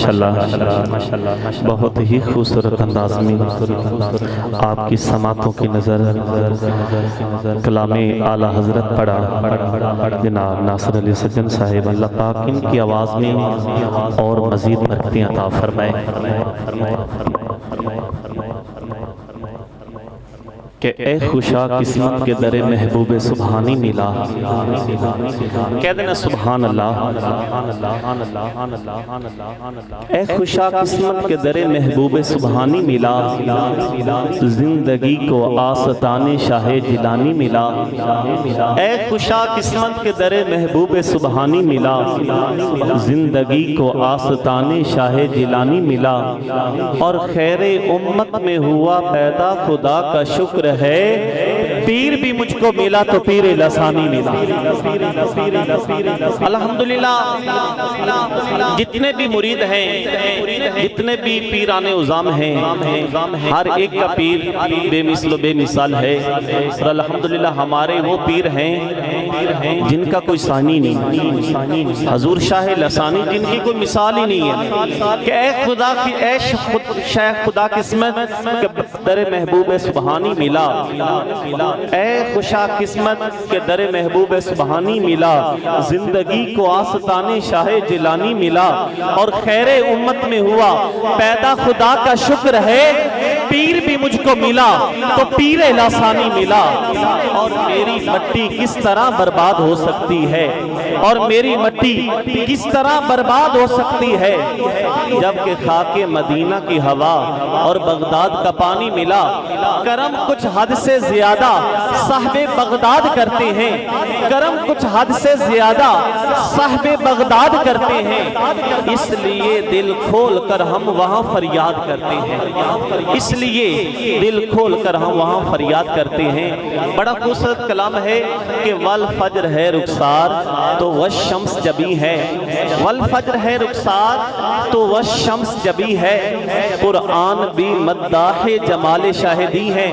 ماشاءاللہ بہت ہی خوبصورت انداز میں آپ کی سماعتوں کی نظر کلام اعلیٰ حضرت پڑھا جناب ناصر علی سجن صاحب، اللہ پاک ان کی آواز میں اور مزید برکتیں عطا فرمائے کہ اے خوشا قسمت کے در محبوب سبحانی ملا، کہہ دینا سبحان اللہ۔ اے خوشا قسمت کے در محبوب سبحانی ملا، زندگی کو آستان شاہ جیلانی ملا۔ اے خوشا قسمت کے در محبوب سبحانی ملا، زندگی کو آستان شاہ جیلانی ملا، اور خیر امت میں ہوا پیدا خدا کا شکر ہے، پیر بھی مجھ کو ملا تو پیر لسانی ملا۔ الحمدللہ جتنے بھی مرید ہیں، جتنے بھی پیران عظام ہیں، ہر ایک کا پیر بے مثل و بے مثال ہے، اور الحمدللہ ہمارے وہ پیر ہیں جن کا کوئی ثانی نہیں، حضور شاہ لسانی جن کی کوئی مثال ہی نہیں ہے، کہ اے خدا کی اے شیخ خدا قسمت کے در محبوب سبحانی ملا، اے خوشا قسمت کے در محبوب سبحانی ملا، زندگی کو آستان شاہ جیلانی ملا، اور خیر امت میں ہوا پیدا خدا کا شکر ہے، پیر بھی مجھ کو ملا تو پیر لسانی ملا۔ اور میری مٹی کس طرح برباد ہو سکتی ہے، اور میری مٹی کس طرح برباد ہو سکتی ہے، جبکہ خاک مدینہ کی ہوا اور بغداد کا پانی ملا۔ کرم کچھ حد سے زیادہ صاحب بغداد کرتے ہیں، کرم کچھ حد سے زیادہ صاحب بغداد کرتے ہیں، اس لیے دل کھول کر ہم وہاں فریاد کرتے ہیں، اس لیے دل کھول کر ہم وہاں فریاد کرتے ہیں۔ بڑا خوبصورت کلام ہے کہ والفجر ہے رخسار تو والشمس جبی ہے، والفجر ہے رخسار تو والشمس جبی ہے، قرآن بھی مداح جمال شاہدی ہے۔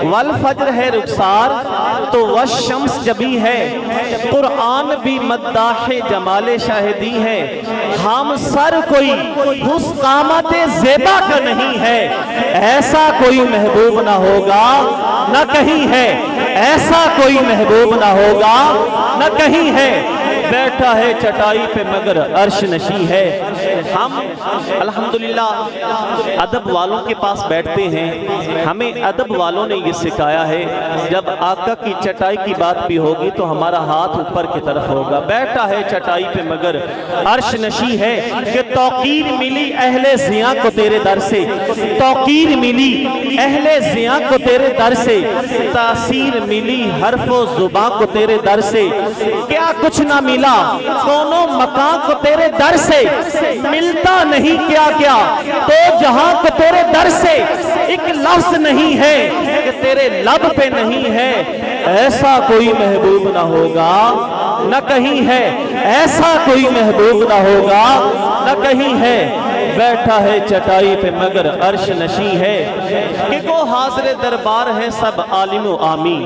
والفجر ہے رخسار تو والشمس جبی ہے، قرآن بھی مداح جمال شاہدی ہے۔ ہم سر کوئی اس قامت زیبا کا نہیں ہے، ایسا کوئی محبوب نہ ہوگا نہ کہیں ہے، ایسا کوئی محبوب نہ ہوگا نہ کہیں ہے، بیٹھا ہے چٹائی پہ مگر عرش نشی ہے۔ ہم الحمدللہ ادب والوں کے پاس بیٹھتے ہیں، ہمیں ادب والوں نے یہ سکھایا ہے جب آقا کی چٹائی کی بات بھی ہوگی تو ہمارا ہاتھ اوپر کی طرف ہوگا، بیٹھا ہے چٹائی پہ مگر عرش نشی ہے، کہ توقیر ملی اہل زیاں کو تیرے در سے، توقیر ملی اہل زیاں کو تیرے در سے، تاثیر ملی حرف و زباں کو تیرے در سے، کیا کچھ نہ ملا کونوں مکان کو تیرے در سے، ملتا نہیں کیا کیا تو جہاں کو تیرے در سے، ایک لفظ نہیں ہے کہ تیرے لب پہ نہیں ہے، ایسا کوئی محبوب نہ ہوگا نہ کہیں ہے، ایسا کوئی محبوب نہ ہوگا نہ کہیں ہے، بیٹھا ہے چٹائی پہ مگر عرش نشی ہے، کہ گو حاضر دربار ہیں سب عالم و عامی،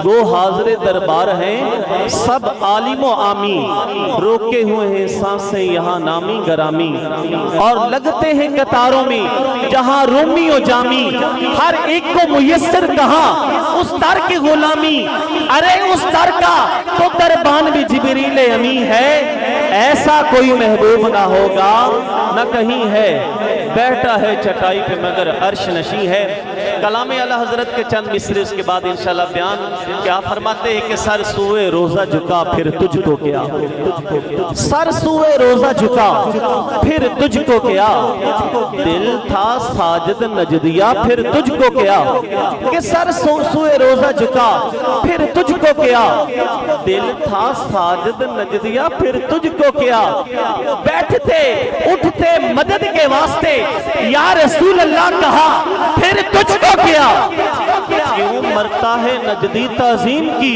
گو حاضر دربار ہیں سب عالم و عامی، روکے ہوئے ہیں سانسیں یہاں نامی گرامی، اور لگتے ہیں قطاروں میں جہاں رومی و جامی، ہر ایک کو میسر کہاں اس در کی غلامی، ارے اس در کا تو دربان بھی جبریل امی ہے، ایسا کوئی محبوب نہ ہوگا نہ کہیں ہے، بیٹھا ہے چٹائی پہ مگر عرش نشی ہے۔ کلام اعلیٰ حضرت کے چند مصرے اس کے بعد انشاءاللہ بیان کیا فرماتے ہیں کہ سر سوئے روزہ جھکا پھر تجھ کو کیا، سر سوئے روزہ جھکا پھر تجھ کو کیا، دل تھا ساجد نجدیا پھر تجھ کو کیا، کہ سر سوئے روزہ جھکا پھر تجھ کو کیا، دل تھا ساجد نجدیا پھر تجھ کو کیا، بیٹھتے اٹھتے مدد کے واسطے یا رسول اللہ کہا پھر تجھ کو کیا، کیوں مرتا ہے نجدی تعظیم کی،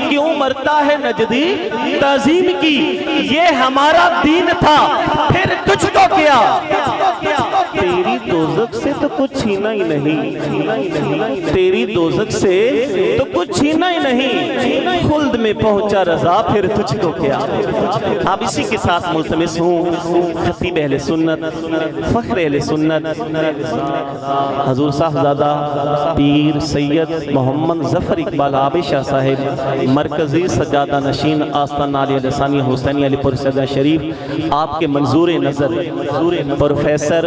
کیوں مرتا ہے نجدی تعظیم کی، یہ ہمارا دین تھا پھر تجھ کو کیا، تیری دوزخ سے تو کچھ چھینا ہی نہیں، تیری دوزخ سے تو کچھ چھینا ہی نہیں، خلد میں پہنچا رضا پھر تجھ کو کیا۔ اب اسی کے ساتھ ملتمس ہوں خطیب اہل سنت، فخر اہل سنت، حضور صاحبزادہ پیر سید محمد ظفر اقبال آبی شاہ صاحب، مرکزی سجادہ نشین آستان علی لسانی حسینی علی پور سجادہ شریف، آپ کے منظور نظر پروفیسر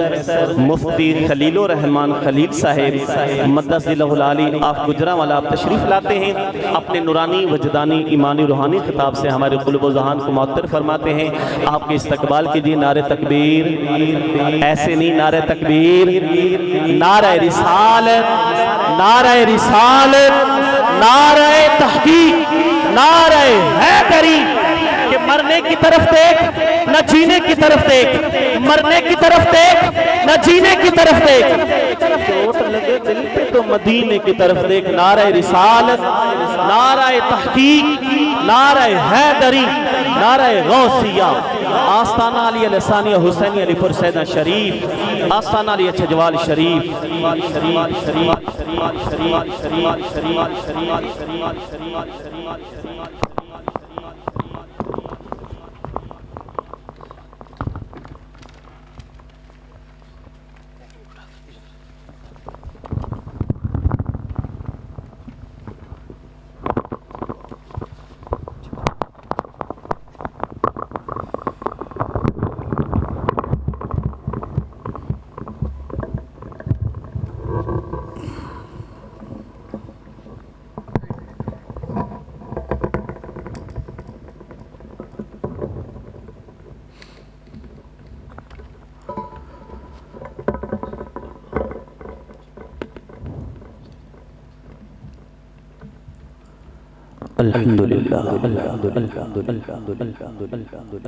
مفتی خلیل الرحمن خلیل صاحب مدد ذلہ العالی، آپ گجرانوالہ آپ تشریف لاتے ہیں، اپنے نورانی وجدانی ایمانی روحانی خطاب سے ہمارے قلوب و ذہان کو معطر فرماتے ہیں۔ آپ کے استقبال کیجئے نعرہ تکبیر، ایسے نہیں، نعرہ تکبیر، نعرہ رسالت، نعرہ رسالت، نعرہ تحقیق، نعرہ حیدری، کہ مرنے کی طرف دیکھ نہ جینے کی طرف دیکھ، مرنے کی طرف دیکھ نہ جینے کی طرف دیکھ، چوٹ لگے دل پہ تو مدینے کی طرف دیکھ۔ نعرہ رسالت، نعرہ تحقیق، نعرہ حیدری، نعرہ غوثیہ، آستانہ علی لسانی حسینی علی پور سیدہ شریف، آستانہ علی چھجوال شریف،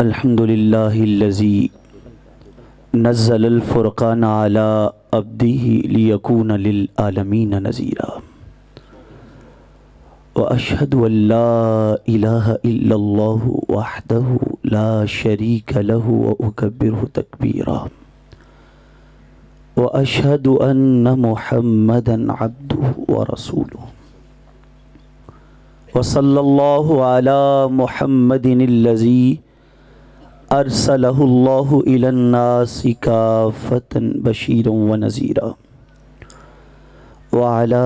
الحمدللہ الذی نزل الفرقان على عبده ليكون للعالمین نذیرا واشهد ان لا الہ الا اللہ وحده لا شریک له واکبره تکبیرا واشهد ان محمدا عبده ورسوله وصلی اللہ علی محمد الذی ارسلہ اللہ الی الناس کافۃ بشیرا ونذیرا وعلی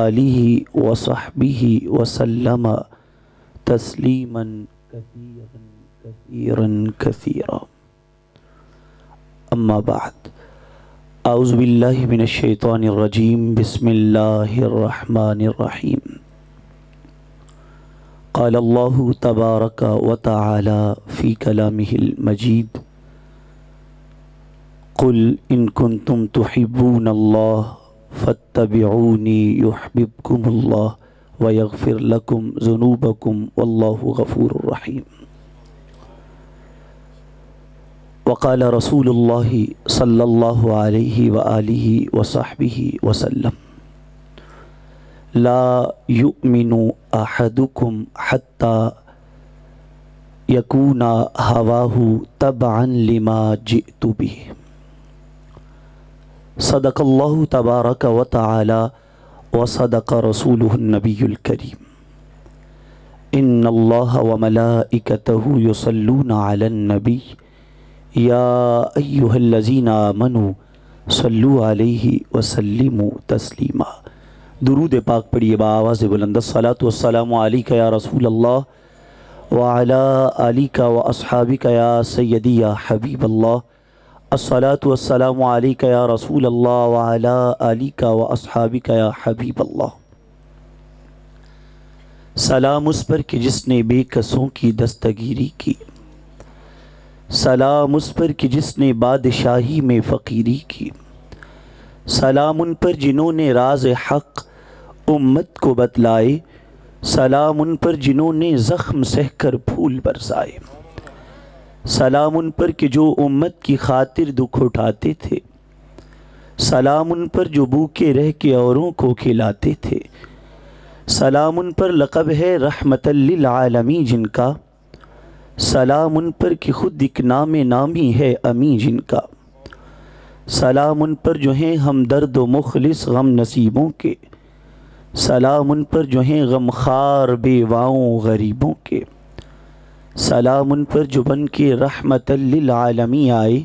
آلہ وصحبہ وسلم تسلیما کثیرا کثیرا اما بعد، اعوذ باللہ من الشیطان الرجیم، بسم اللہ الرحمن الرحیم۔ قال اللہ تبارک و تعالی فی کلامہ المجید، قل ان کنتم تحبون اللہ فاتبعونی یحببکم اللہ ویغفر لکم ذنوبکم واللہ غفور رحیم۔ وقال رسول اللہ صلی اللہ علیہ وآلہ وصحبہ وسلم، لا یؤمن احدکم حتی یکون ہواہ تبعا لما جئت بہ۔ صدق اللہ تبارک و تعالی وصدق رسولہ النبی الکریم۔ ان اللہ وملائکتہ یصلون علی النبی یا ایہا الذین آمنوا صلوا علیہ وسلموا تسلیما۔ درود پاک پڑھیے بآواز بلند، الصلاۃ والسلام علیک یا رسول اللہ وعلی آلک واصحابک یا سیدی یا حبیب اللہ، الصلاۃ والسلام علیک یا رسول اللہ وعلی آلک واصحابک یا حبیب اللہ۔ سلام اس پر کہ جس نے بے کسوں کی دستگیری کی، سلام اس پر کہ جس نے بادشاہی میں فقیری کی، سلام ان پر جنہوں نے راز حق امت کو بتلائے، سلام ان پر جنہوں نے زخم سہ کر پھول برسائے، سلام ان پر کہ جو امت کی خاطر دکھ اٹھاتے تھے، سلام ان پر جو بھوکے رہ کے اوروں کو کھلاتے تھے، سلام ان پر لقب ہے رحمت للعالمین جن کا، سلام ان پر کہ خود ایک نام نامی ہے امی جن کا، سلام ان پر جو ہیں ہمدرد و مخلص غم نصیبوں کے، سلام ان پر جو ہیں غم خوار بیواؤں غریبوں کے، سلام ان پر جو بن کے رحمت للعالمین آئے،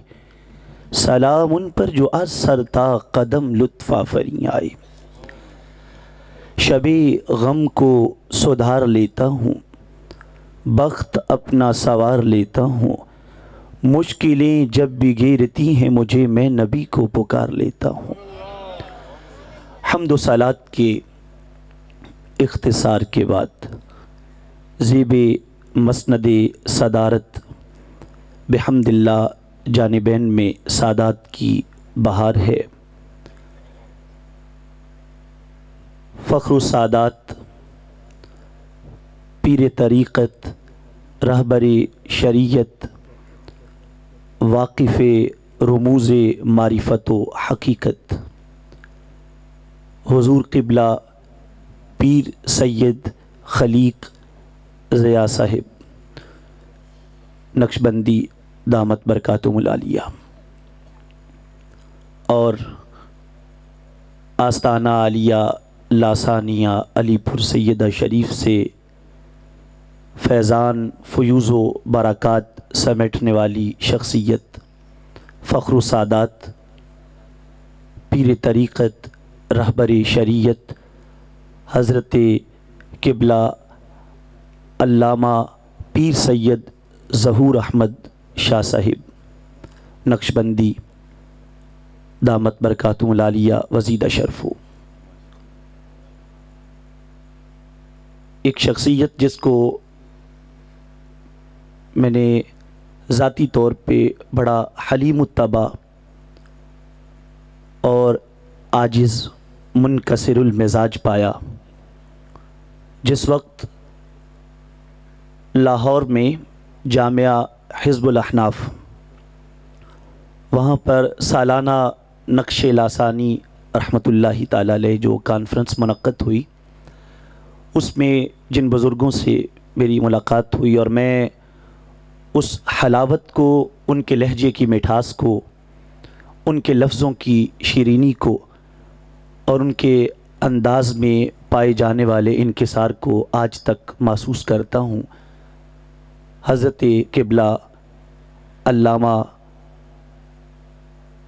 سلام ان پر جو از سرتا قدم لطف آفریں آئے۔ شب غم کو سدھار لیتا ہوں، بخت اپنا سوار لیتا ہوں، مشکلیں جب بھی گھیرتی ہیں مجھے میں نبی کو پکار لیتا ہوں۔ حمد و صلات کے اختصار کے بعد زیب مسند صدارت بحمد اللہ جانبین میں سادات کی بہار ہے۔ فخر السادات، پیر طریقت، رہبر شریعت، واقف رموز معرفت و حقیقت، حضور قبلہ پیر سید خلیق ضیاء صاحب نقشبندی دامت برکاتہم العالیہ، اور آستانہ عالیہ لاسانیہ علی پور سیدہ شریف سے فیضان فیوز و برکات سمیٹنے والی شخصیت فخر السادات، پیر طریقت، رہبر شریعت، حضرت قبلہ علامہ پیر سید ظہور احمد شاہ صاحب نقشبندی دامت برکاتہم العالیہ وزید شرف، ایک شخصیت جس کو میں نے ذاتی طور پہ بڑا حلیم الطبع اور عاجز منکسر المزاج پایا۔ جس وقت لاہور میں جامعہ حزب الاحناف، وہاں پر سالانہ نقش لاسانی رحمۃ اللہ تعالیٰ علیہ جو کانفرنس منعقد ہوئی، اس میں جن بزرگوں سے میری ملاقات ہوئی اور میں اس حلاوت کو، ان کے لہجے کی مٹھاس کو، ان کے لفظوں کی شیرینی کو اور ان کے انداز میں پائے جانے والے انکسار کو آج تک محسوس کرتا ہوں۔ حضرت قبلہ علامہ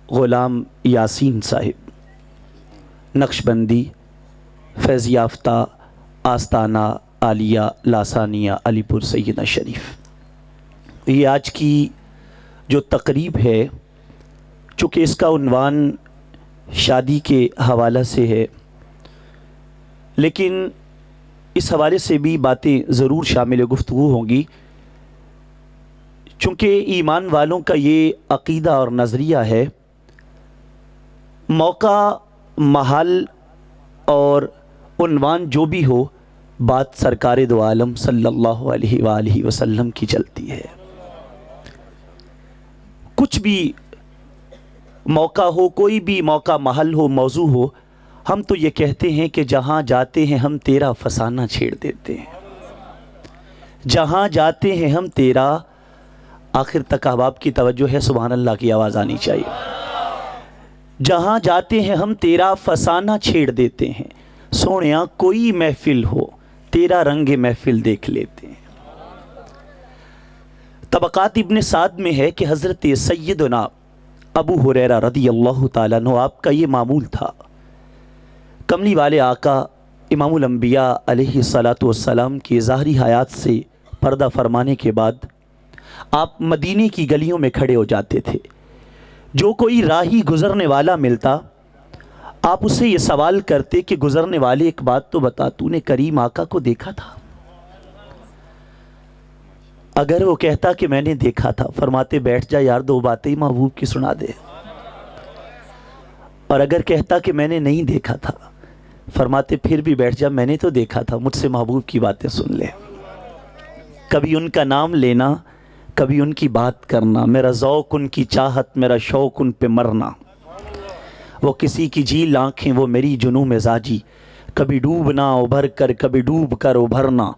غلام یاسین صاحب نقشبندی فیض یافتہ آستانہ عالیہ لاسانیہ علی پور سیدہ شریف، یہ آج کی جو تقریب ہے، چونکہ اس کا عنوان شادی کے حوالہ سے ہے، لیکن اس حوالے سے بھی باتیں ضرور شامل گفتگو ہوں گی، چونکہ ایمان والوں کا یہ عقیدہ اور نظریہ ہے، موقع، محل اور عنوان جو بھی ہو، بات سرکار دو عالم صلی اللہ علیہ وآلہ وسلم کی چلتی ہے۔ کچھ بھی موقع ہو، کوئی بھی موقع، محل ہو، موضوع ہو، ہم تو یہ کہتے ہیں کہ جہاں جاتے ہیں ہم تیرا فسانہ چھیڑ دیتے ہیں، جہاں جاتے ہیں ہم تیرا، آخر تک احباب کی توجہ ہے، سبحان اللہ کی آواز آنی چاہیے، جہاں جاتے ہیں ہم تیرا فسانہ چھیڑ دیتے ہیں، سونیاں کوئی محفل ہو تیرا رنگ محفل دیکھ لیتے ہیں۔ طبقات ابن سعد میں ہے کہ حضرت سیدنا ابو ہریرہ رضی اللہ تعالیٰ عنہ، آپ کا یہ معمول تھا، کملی والے آقا امام الانبیاء علیہ السلام کی ظاہری حیات سے پردہ فرمانے کے بعد آپ مدینے کی گلیوں میں کھڑے ہو جاتے تھے، جو کوئی راہی گزرنے والا ملتا آپ اس سے یہ سوال کرتے کہ گزرنے والے ایک بات تو بتا، تو نے کریم آقا کو دیکھا تھا؟ اگر وہ کہتا کہ میں نے دیکھا تھا، فرماتے بیٹھ جا یار، دو باتیں ہی محبوب کی سنا دے۔ اور اگر کہتا کہ میں نے نہیں دیکھا تھا، فرماتے پھر بھی بیٹھ جا، میں نے تو دیکھا تھا، مجھ سے محبوب کی باتیں سن لے۔ کبھی ان کا نام لینا، کبھی ان کی بات کرنا، میرا ذوق ان کی چاہت، میرا شوق ان پہ مرنا، وہ کسی کی جھیل آنکھیں، وہ میری جنوں مزاجی، کبھی ڈوبنا ابھر کر، کبھی ڈوب کر ابھرنا،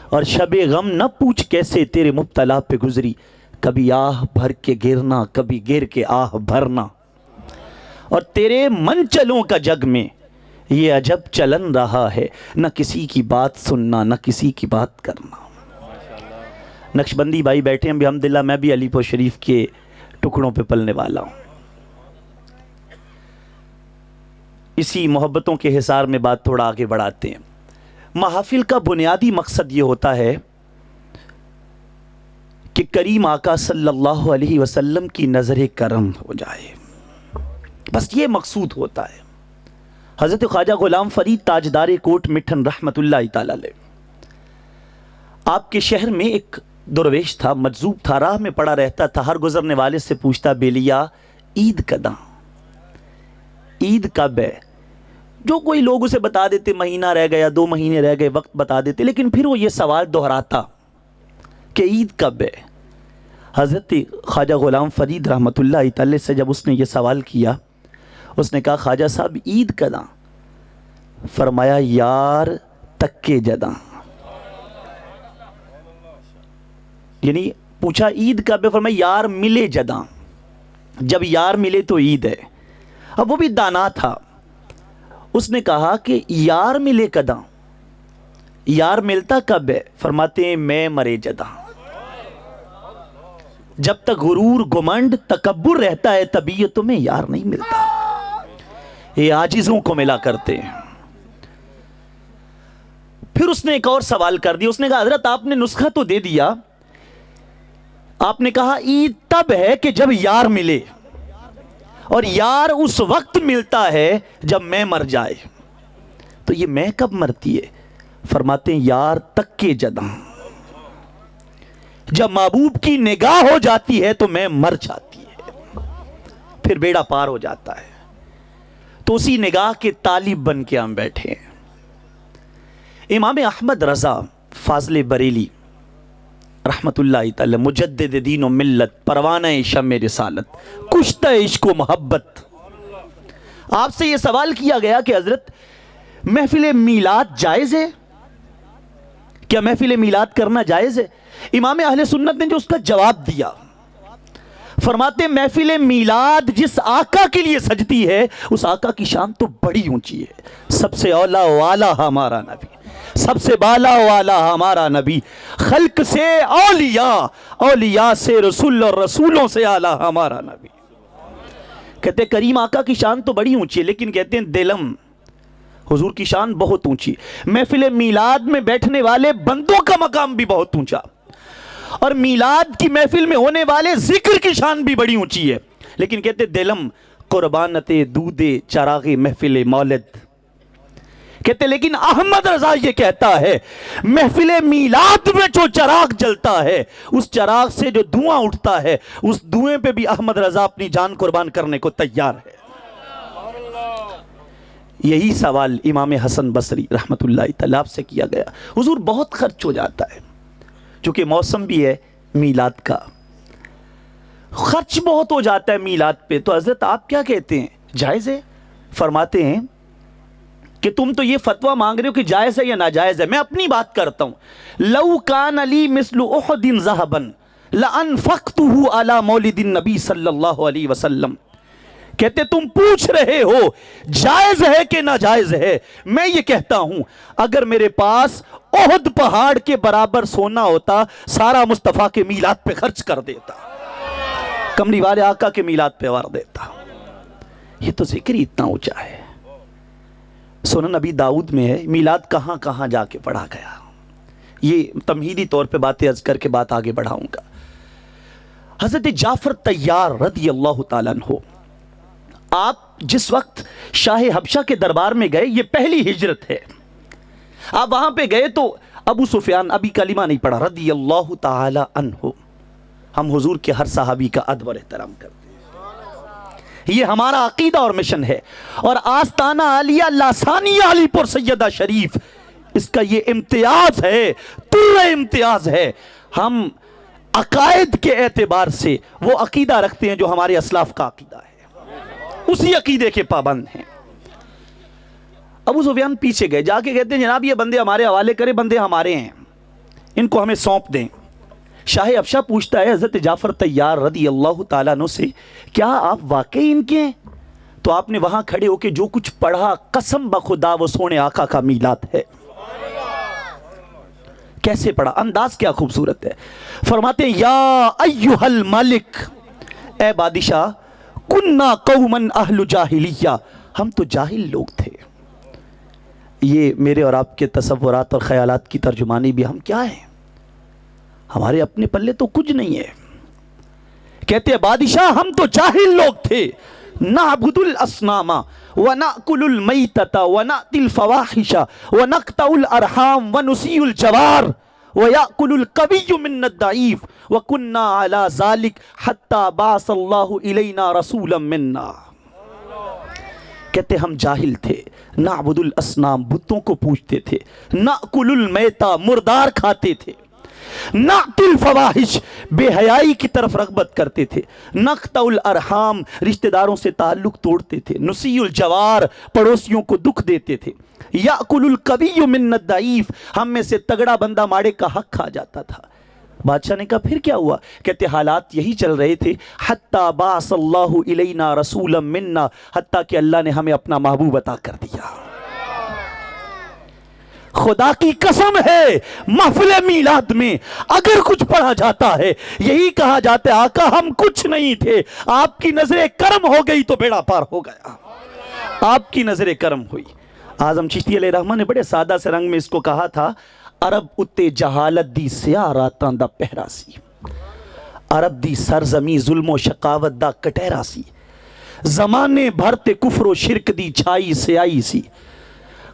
اور شب غم نہ پوچھ کیسے تیرے مبتلا پہ گزری، کبھی آہ بھر کے گرنا، کبھی گر کے آہ بھرنا۔ اور تیرے من چلوں کا جگ میں یہ عجب چلن رہا ہے، نہ کسی کی بات سننا نہ کسی کی بات کرنا۔ نقشبندی بھائی بیٹھے ہیں الحمدللہ، میں بھی علی پور شریف کے ٹکڑوں پہ پلنے والا ہوں۔ اسی محبتوں کے حصار میں بات تھوڑا آگے بڑھاتے ہیں۔ محافل کا بنیادی مقصد یہ ہوتا ہے کہ کریم آقا صلی اللہ علیہ وسلم کی نظر کرم ہو جائے، بس یہ مقصود ہوتا ہے۔ حضرت خواجہ غلام فرید تاجدار کوٹ مٹھن رحمت اللہ تعالی علیہ، آپ کے شہر میں ایک درویش تھا، مجذوب تھا، راہ میں پڑا رہتا تھا، ہر گزرنے والے سے پوچھتا، بیلیا عید کداں، عید کب ہے؟ جو کوئی لوگ اسے بتا دیتے، مہینہ رہ گیا، 2 مہینے رہ گئے، وقت بتا دیتے، لیکن پھر وہ یہ سوال دہراتا کہ عید کب ہے۔ حضرت خواجہ غلام فرید رحمت اللہ تعالی سے جب اس نے یہ سوال کیا، اس نے کہا، خواجہ صاحب عید کداں؟ فرمایا، یار تکے جداں۔ یعنی پوچھا عید کب ہے، فرمایا یار ملے جداں، جب یار ملے تو عید ہے۔ اب وہ بھی دانا تھا، اس نے کہا کہ یار ملے کداں، یار ملتا کب ہے؟ فرماتے ہیں میں مرے جداں۔ جب تک غرور گمنڈ تکبر رہتا ہے طبیعتوں میں یار نہیں ملتا، یہ عاجزوں کو ملا کرتے ہیں۔ پھر اس نے ایک اور سوال کر دیا، اس نے کہا، حضرت آپ نے نسخہ تو دے دیا، آپ نے کہا عید تب ہے کہ جب یار ملے، اور یار اس وقت ملتا ہے جب میں مر جائے، تو یہ میں کب مرتی ہے؟ فرماتے ہیں یار تک کے جداں، جب محبوب کی نگاہ ہو جاتی ہے تو میں مر جاتی ہے، پھر بیڑا پار ہو جاتا ہے۔ تو اسی نگاہ کے طالب بن کے ہم بیٹھے ہیں۔ امام احمد رضا فاضل بریلی رحمت اللہ تعالی، مجدد دین و ملت، پروانہ شمع رسالت، کشتہ عشق و محبت، آپ سے یہ سوال کیا گیا کہ حضرت محفل میلاد جائز ہے؟ کیا محفل میلاد کرنا جائز ہے؟ امام اہل سنت نے جو اس کا جواب دیا، فرماتے ہیں محفل میلاد جس آقا کے لیے سجتی ہے اس آقا کی شان تو بڑی اونچی ہے، سب سے اولا والا ہمارا نبی، سب سے بالا والا ہمارا نبی، خلق سے اولیاء، اولیاء سے رسول اور رسولوں سے اعلیٰ ہمارا نبی۔ کہتے ہیں کریم آقا کی شان تو بڑی اونچی ہے، لیکن کہتے ہیں دلم حضور کی شان بہت اونچی، محفل میلاد میں بیٹھنے والے بندوں کا مقام بھی بہت اونچا، اور میلاد کی محفل میں ہونے والے ذکر کی شان بھی بڑی اونچی ہے، لیکن کہتے دلم قربانت دودھ چراغ محفل مولد۔ کہتے لیکن احمد رضا یہ کہتا ہے محفل میلاد میں جو چراغ جلتا ہے، اس چراغ سے جو دھواں اٹھتا ہے، اس دھوئیں پہ بھی احمد رضا اپنی جان قربان کرنے کو تیار ہے۔ یہی سوال امام حسن بصری رحمت اللہ تعالی آپ سے کیا گیا، حضور بہت خرچ ہو جاتا ہے، چونکہ موسم بھی ہے میلاد کا، خرچ بہت ہو جاتا ہے میلاد پہ، تو حضرت آپ کیا کہتے ہیں جائز ہے؟ فرماتے ہیں کہ تم تو یہ فتویٰ مانگ رہے ہو کہ جائز ہے یا ناجائز ہے، میں اپنی بات کرتا ہوں، لو کان علی مثل احد ذہبا لانفقته علی مولد النبی صلی اللہ علیہ وسلم۔ کہتے تم پوچھ رہے ہو جائز ہے کہ ناجائز ہے، میں یہ کہتا ہوں اگر میرے پاس احد پہاڑ کے برابر سونا ہوتا سارا مصطفیٰ کے میلاد پہ خرچ کر دیتا، کملی والے آقا کے میلاد پہ وار دیتا۔ یہ تو ذکر ہی اتنا اونچا ہے۔ سنن نبی داؤد میں ہے، میلاد کہاں کہاں جا کے پڑھا گیا، یہ تمہیدی طور پہ باتیں عرض کر کے بات آگے بڑھاؤں گا۔ حضرت جعفر طیار رضی اللہ تعالیٰ عنہ، آپ جس وقت شاہ حبشہ کے دربار میں گئے، یہ پہلی ہجرت ہے، آپ وہاں پہ گئے تو ابو سفیان، ابھی کلمہ نہیں پڑھا، رضی اللہ تعالی عنہ۔ ہم حضور کے ہر صحابی کا ادب اور احترام کرتے ہیں، یہ ہمارا عقیدہ اور مشن ہے، اور آستانہ عالیہ لاسانیہ علی پور سیدہ شریف، اس کا یہ امتیاز ہے، طول امتیاز ہے۔ ہم عقائد کے اعتبار سے وہ عقیدہ رکھتے ہیں جو ہمارے اسلاف کا عقیدہ ہے، اسی عقیدے کے پابند ہیں۔ ابو سفیان پیچھے گئے، جا کے کہتے ہیں جناب یہ بندے ہمارے حوالے کرے، بندے ہمارے ہیں، ان کو ہمیں سونپ دیں۔ شاہ حبشہ پوچھتا ہے حضرت جعفر طیار رضی اللہ تعالیٰ عنہ سے، کیا آپ واقعی ان کے ہیں؟ تو آپ نے وہاں کھڑے ہو کے جو کچھ پڑھا، قسم بخدا وہ سونے آقا کا میلاد ہے۔ کیسے پڑھا، انداز کیا خوبصورت ہے۔ فرماتے ہیں یا ایھا الملک، اے بادشاہ، کننا قوما اہل جاہلیہ، ہم تو جاہل لوگ تھے۔ یہ میرے اور آپ کے تصورات اور خیالات کی ترجمانی بھی، ہم کیا ہیں، ہمارے اپنے پلے تو کچھ نہیں ہے۔ کہتے ہیں بادشاہ ہم تو جاہل لوگ تھے، نعبد الاصنام ونأکل المیتۃ ونأتی الفواحش ونقطع الارحام ونسیء الجوار ویأکل القوی منا الضعیف وکننا علی ذلک حتی بعث اللہ الینا رسولا منا۔ کہتے ہم جاہل تھے، نعبد الاصنام، بتوں کو پوجتے تھے، نأکل المیتۃ، مردار کھاتے تھے، نعتی الفواحش، بے حیائی کی طرف رغبت کرتے تھے، نقطع الارحام، رشتہ داروں سے تعلق توڑتے تھے، نسیء الجوار، پڑوسیوں کو دکھ دیتے تھے، یأکل القوی منا الضعیف، ہم میں سے تگڑا بندہ ماڑے کا حق کھا جاتا تھا۔ بادشاہ نے کہا پھر کیا ہوا؟ کہتے حالات یہی چل رہے تھے، حتی بعث اللہ الینا رسولا منا، حتیٰ کہ اللہ نے ہمیں اپنا محبوب عطا کر دیا۔ خدا کی قسم ہے محفل میلاد میں اگر کچھ پڑھا جاتا ہے یہی کہا جاتا ہے آقا ہم کچھ نہیں تھے، آپ کی نظر کرم ہو گئی تو بیڑا پار ہو گیا، آپ کی نظر کرم ہوئی۔ اعظم چشتی علیہ رحمہ نے بڑے سادہ سے رنگ میں اس کو کہا تھا، عرب اتے جہالت دی سیاہ راتاں دا پہرا سی، عرب دی سرزمی ظلم و شقاوت دا کٹہرا سی، زمانے بھر تے کفر و شرک دی چھائی سیائی سی،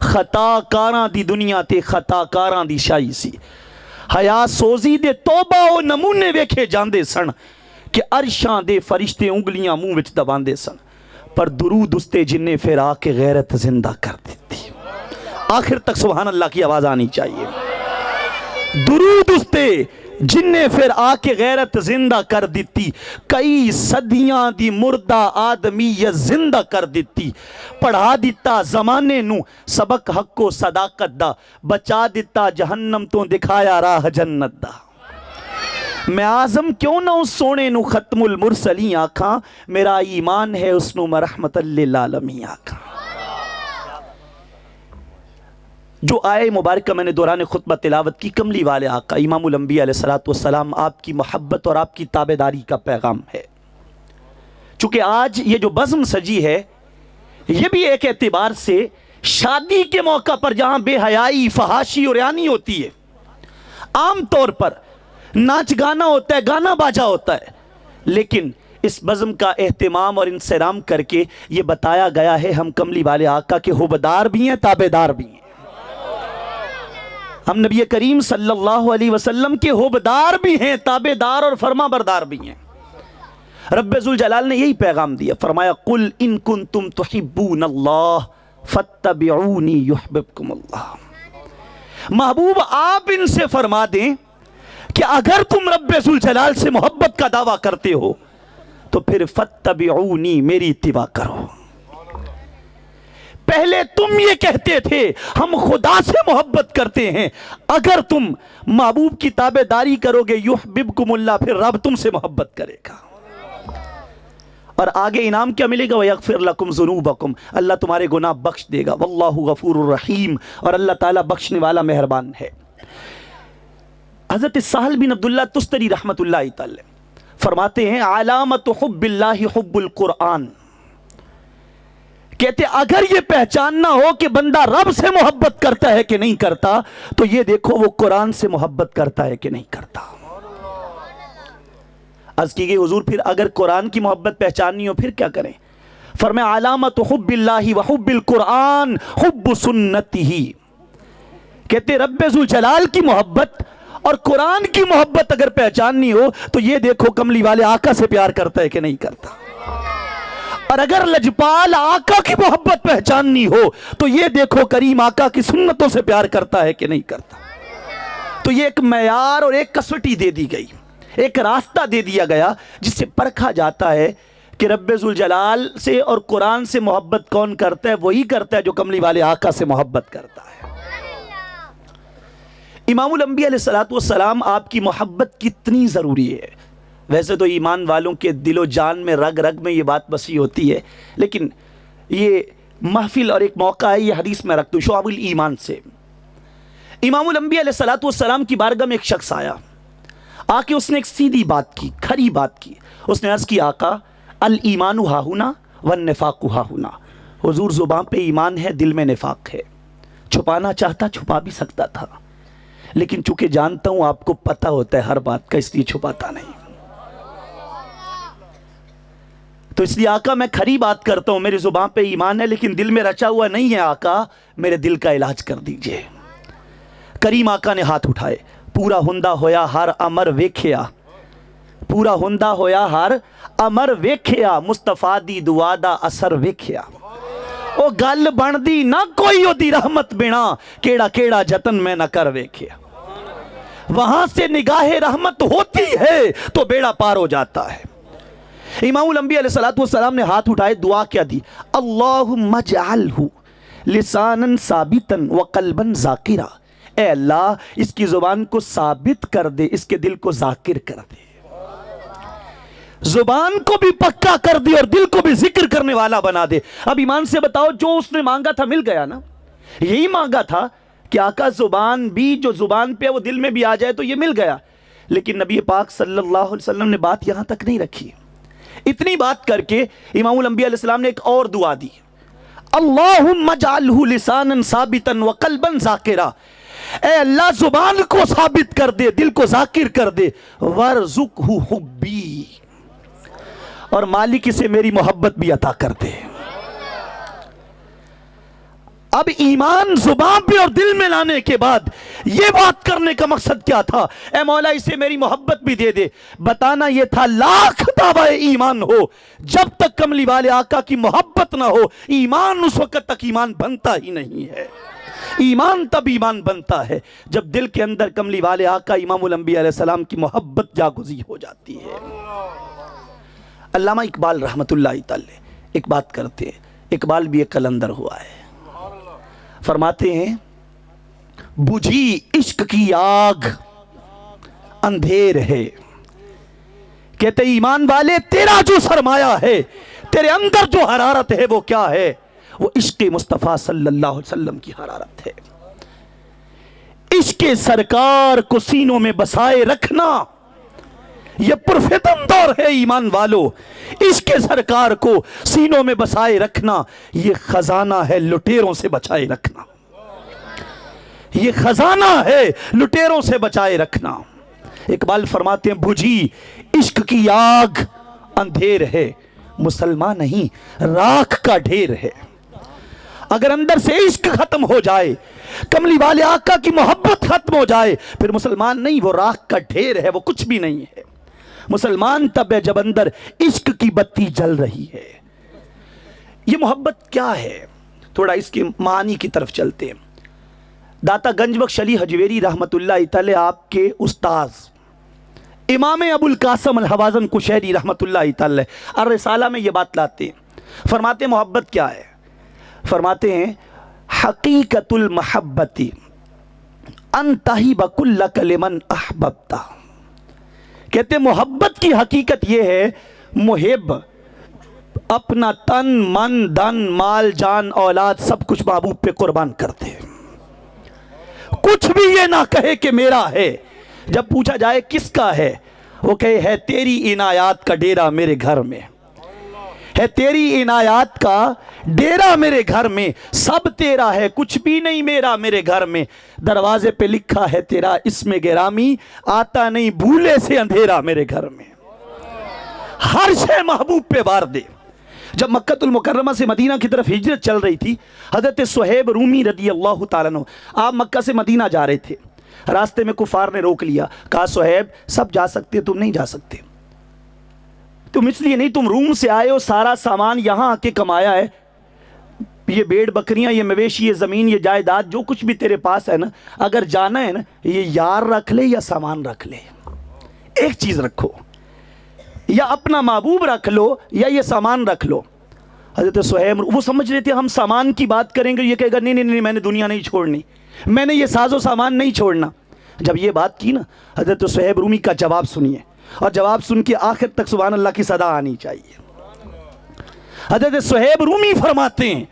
خطا کاراں دی دنیا تے خطا کاراں دی شائی سی، حیا سوزی دے توبہ و نمونے ویکھے جاندے سن کہ عرشاں دے فرشتے انگلیاں منہ وچ دباندے سن، پر درود اس تے جننے پھر آ کے غیرت زندہ کر دیتی۔ آخر تک سبحان اللہ کی آواز آنی چاہیے۔ درود اس تے جن نے پھر آ کے غیرت زندہ کر دیتی، کئی صدیاں دی مردہ آدمیت زندہ کر دیتی، پڑھا دیتا زمانے نو سبق حق و صداقت دا، بچا دیتا جہنم تو دکھایا راہ جنت دا۔ میں اعظم کیوں نہ اس سونے نو ختم المرسلین آکھاں، میرا ایمان ہے اس نو مرحمت للعالمین آکھاں۔ جو آئے مبارکہ میں نے دوران خطبہ تلاوت کی، کملی والے آقا امام الانبیاء علیہ السلام آپ کی محبت اور آپ کی تابعداری کا پیغام ہے۔ چونکہ آج یہ جو بزم سجی ہے یہ بھی ایک اعتبار سے شادی کے موقع پر جہاں بے حیائی، فحاشی اور عیانی ہوتی ہے، عام طور پر ناچ گانا ہوتا ہے، گانا باجا ہوتا ہے، لیکن اس بزم کا اہتمام اور انصرام کر کے یہ بتایا گیا ہے ہم کملی والے آقا کے حبدار بھی ہیں، تابعدار بھی ہیں، ہم نبی کریم صلی اللہ علیہ وسلم کے حبدار بھی ہیں، تابعدار اور فرما بردار بھی ہیں۔ رب ذوالجلال نے یہی پیغام دیا، فرمایا قل ان کنتم تحبون اللہ فاتبعونی یحببکم اللہ۔ محبوب آپ ان سے فرما دیں کہ اگر تم رب ذوالجلال سے محبت کا دعویٰ کرتے ہو تو پھر فاتبعونی، میری اتباع کرو۔ پہلے تم یہ کہتے تھے ہم خدا سے محبت کرتے ہیں، اگر تم محبوب کی تابعداری کرو گے یحببکم اللہ، پھر رب تم سے محبت کرے گا، اور آگے انعام کیا ملے گا؟ وَيَغْفِرْ لَكُمْ ذُنُوبَكُمْ، اللہ تمہارے گناہ بخش دے گا، وَاللَّهُ غَفُورٌ رَحِيمٌ، اور اللہ تعالیٰ بخشنے والا مہربان ہے۔ حضرت سہل بن عبداللہ تستری رحمت اللہ تعالی فرماتے ہیں علامت حب اللہ حب القرآن، کہتے اگر یہ پہچاننا ہو کہ بندہ رب سے محبت کرتا ہے کہ نہیں کرتا تو یہ دیکھو وہ قرآن سے محبت کرتا ہے کہ نہیں کرتا۔ عرض کی گئی حضور پھر اگر قرآن کی محبت پہچاننی ہو پھر کیا کریں؟ فرمایا علامت حب اللہ وحب القرآن حب سنتہ، کہتے رب ذوالجلال کی محبت اور قرآن کی محبت اگر پہچاننی ہو تو یہ دیکھو کملی والے آقا سے پیار کرتا ہے کہ نہیں کرتا، اور اگر لجپال آقا کی محبت پہچاننی ہو تو یہ دیکھو کریم آقا کی سنتوں سے پیار کرتا ہے کہ نہیں کرتا۔ تو یہ ایک معیار اور ایک کسوٹی دے دی گئی، ایک راستہ دے دیا گیا جس سے پرکھا جاتا ہے کہ رب ذوالجلال سے اور قرآن سے محبت کون کرتا ہے؟ وہی کرتا ہے جو کملی والے آقا سے محبت کرتا ہے۔ امام الانبیاء علیہ السلام آپ کی محبت کتنی ضروری ہے؟ ویسے تو ایمان والوں کے دل و جان میں رگ رگ میں یہ بات بسی ہوتی ہے، لیکن یہ محفل اور ایک موقع ہے، یہ حدیث میں رکھ دوں شعب الایمان سے۔ امام الانبیاء علیہ الصلوۃ والسلام کی بارگاہ میں ایک شخص آیا، آ کے اس نے ایک سیدھی بات کی، کھری بات کی۔ اس نے عرض کی آقا الایمان ہاہنا والنفاق ہاہنا، حضور زبان پہ ایمان ہے، دل میں نفاق ہے۔ چھپانا چاہتا چھپا بھی سکتا تھا، لیکن چونکہ جانتا ہوں آپ کو پتہ ہوتا ہے ہر بات کا، اس لیے چھپاتا نہیں۔ تو اس لیے آقا میں کھری بات کرتا ہوں، میری زبان پہ ایمان ہے لیکن دل میں رچا ہوا نہیں ہے، آقا میرے دل کا علاج کر دیجئے۔ کریم آقا نے ہاتھ اٹھائے، پورا ہندا ہویا ہر امر ویکھیا، پورا ہندا ہویا ہر امر ویکھیا، مصطفیٰ دی دعا دا اثر ویکھیا۔ او گل بن دی نہ کوئی او دی رحمت بنا، کیڑا کیڑا جتن میں نہ کر ویکھیا۔ وہاں سے نگاہ رحمت ہوتی ہے تو بیڑا پار ہو جاتا ہے۔ امام الانبیاء علیہ الصلوۃ والسلام نے ہاتھ اٹھائے، دعا کیا دی، اللہم اجعلہ لسانا ثابتا وقلبا ذاکرا، اے اللہ اس کی زبان کو ثابت کر دے، اس کے دل کو ذاکر کر دے، زبان کو بھی پکا کر دے اور دل کو بھی ذکر کرنے والا بنا دے۔ اب ایمان سے بتاؤ، جو اس نے مانگا تھا مل گیا نا؟ یہی مانگا تھا کہ آقا زبان بھی، جو زبان پہ وہ دل میں بھی آ جائے تو یہ مل گیا۔ لیکن نبی پاک صلی اللہ علیہ وسلم نے بات یہاں تک نہیں رکھی، اتنی بات کر کے امام الانبیاء علیہ السلام نے ایک اور دعا دی، اللہم اجعلہ لسانا ثابتا وقلبا ذاکرا، اے اللہ زبان کو ثابت کر دے، دل کو ذاکر کر دے، وارزقہ حبی، اور مالک اسے میری محبت بھی عطا کر دے۔ اب ایمان زبان پہ اور دل میں لانے کے بعد یہ بات کرنے کا مقصد کیا تھا؟ اے مولا اسے میری محبت بھی دے دے۔ بتانا یہ تھا لاکھ دعویٰ ایمان ہو، جب تک کملی والے آقا کی محبت نہ ہو ایمان اس وقت تک ایمان بنتا ہی نہیں ہے۔ ایمان تب ایمان بنتا ہے جب دل کے اندر کملی والے آقا امام الانبیاء علیہ السلام کی محبت جاگزی ہو جاتی ہے۔ علامہ اقبال رحمت اللہ تعالی ایک بات کرتے ہیں، اقبال بھی ایک قلندر ہوا ہے، فرماتے ہیں بجھی عشق کی آگ اندھیر ہے، کہتے ایمان والے تیرا جو سرمایہ ہے، تیرے اندر جو حرارت ہے وہ کیا ہے؟ وہ عشق مصطفیٰ صلی اللہ علیہ وسلم کی حرارت ہے۔ عشق سرکار کو سینوں میں بسائے رکھنا یہ پرفتن دور ہے ایمان والو، عشق سرکار کو سینوں میں بسائے رکھنا یہ خزانہ ہے لٹیروں سے بچائے رکھنا، یہ خزانہ ہے لٹیروں سے بچائے رکھنا۔ اقبال فرماتے ہیں بجھی عشق کی آگ اندھیر ہے، مسلمان نہیں راکھ کا ڈھیر ہے۔ اگر اندر سے عشق ختم ہو جائے، کملی والے آقا کی محبت ختم ہو جائے، پھر مسلمان نہیں، وہ راکھ کا ڈھیر ہے، وہ کچھ بھی نہیں ہے۔ مسلمان تب ہے جب اندر عشق کی بتی جل رہی ہے۔ یہ محبت کیا ہے؟ تھوڑا اس کے معنی کی طرف چلتے ہیں۔ داتا گنج بخش علی حجویری رحمت اللہ تعالی آپ کے استاذ امام ابو القاسم الحوازن قشیری رحمت اللہ تعالی الرسالہ میں یہ بات لاتے ہیں، فرماتے ہیں محبت کیا ہے؟ فرماتے ہیں حقیقت المحبت ان تحب کلک لمن احببتا، کہتے ہیں محبت کی حقیقت یہ ہے محب اپنا تن من دن مال جان اولاد سب کچھ محبوب پہ قربان کر دے، کچھ بھی یہ نہ کہے کہ میرا ہے، جب پوچھا جائے کس کا ہے وہ کہے ہے تیری عنایات کا ڈیرا میرے گھر میں، ہے تیری عنایات کا ڈیرا میرے گھر میں، سب تیرا ہے کچھ بھی نہیں میرا میرے گھر میں، دروازے پہ لکھا ہے تیرا اسم گرامی، آتا نہیں بھولے سے اندھیرا میرے گھر میں، ہر شے محبوب پہ وار دے۔ جب مکہ المکرمہ سے مدینہ کی طرف ہجرت چل رہی تھی، حضرت صہیب رومی رضی اللہ تعالیٰ عنہ آپ مکہ سے مدینہ جا رہے تھے، راستے میں کفار نے روک لیا، کہا صہیب سب جا سکتے تم نہیں جا سکتے، تم اس لیے نہیں، تم روم سے آئے ہو، سارا سامان یہاں آ کے کمایا ہے، یہ بیڑ بکریاں یہ مویشی یہ زمین یہ جائیداد جو کچھ بھی تیرے پاس ہے نا، اگر جانا ہے نا یہ یار رکھ لے یا سامان رکھ لے، ایک چیز رکھو، یا اپنا محبوب رکھ لو یا یہ سامان رکھ لو۔ حضرت صہیب وہ سمجھ رہے تھے ہم سامان کی بات کریں گے، یہ کہے گا نہیں نہیں نہیں میں نے دنیا نہیں چھوڑنی، میں نے یہ ساز و سامان نہیں چھوڑنا۔ جب یہ بات کی نا حضرت صہیب رومی کا جواب سنیے، اور جواب سن کے آخر تک سبحان اللہ کی صدا آنی چاہیے۔ حضرت صہیب رومی فرماتے ہیں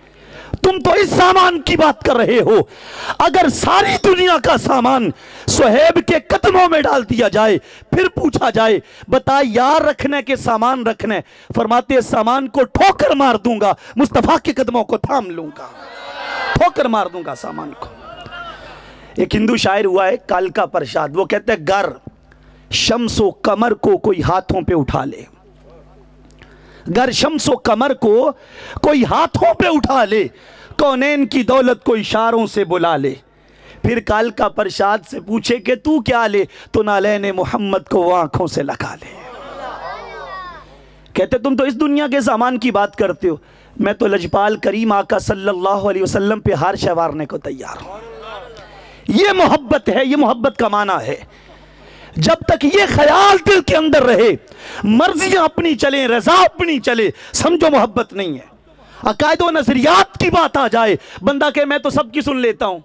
تم تو اس سامان کی بات کر رہے ہو، اگر ساری دنیا کا سامان صہیب کے قدموں میں ڈال دیا جائے پھر پوچھا جائے بتا یار رکھنے کے سامان رکھنے، فرماتے ہیں سامان کو ٹھوکر مار دوں گا، مصطفیٰ کے قدموں کو تھام لوں گا، ٹھوکر مار دوں گا سامان کو۔ ایک ہندو شاعر ہوا ہے کالکا پرشاد، وہ کہتے ہیں گر شمس و قمر کو کوئی ہاتھوں پہ اٹھا لے، گر شمس و قمر کو کوئی ہاتھوں پہ اٹھا لے، کونین کی دولت کو اشاروں سے بلا لے، پھر کالکا پرشاد سے پوچھے کہ تو کیا لے، تو نالین محمد کو وہ آنکھوں سے لگا لے۔ کہتے تم تو اس دنیا کے سامان کی بات کرتے ہو، میں تو لجپال کریم آقا صلی اللہ علیہ وسلم پہ ہار شوارنے کو تیار ہوں۔ یہ محبت ہے، یہ محبت کا معنی ہے۔ جب تک یہ خیال دل کے اندر رہے مرضیاں اپنی چلیں رضا اپنی چلے، سمجھو محبت نہیں ہے۔ عقائد و نظریات کی بات آ جائے بندہ کہ میں تو سب کی سن لیتا ہوں،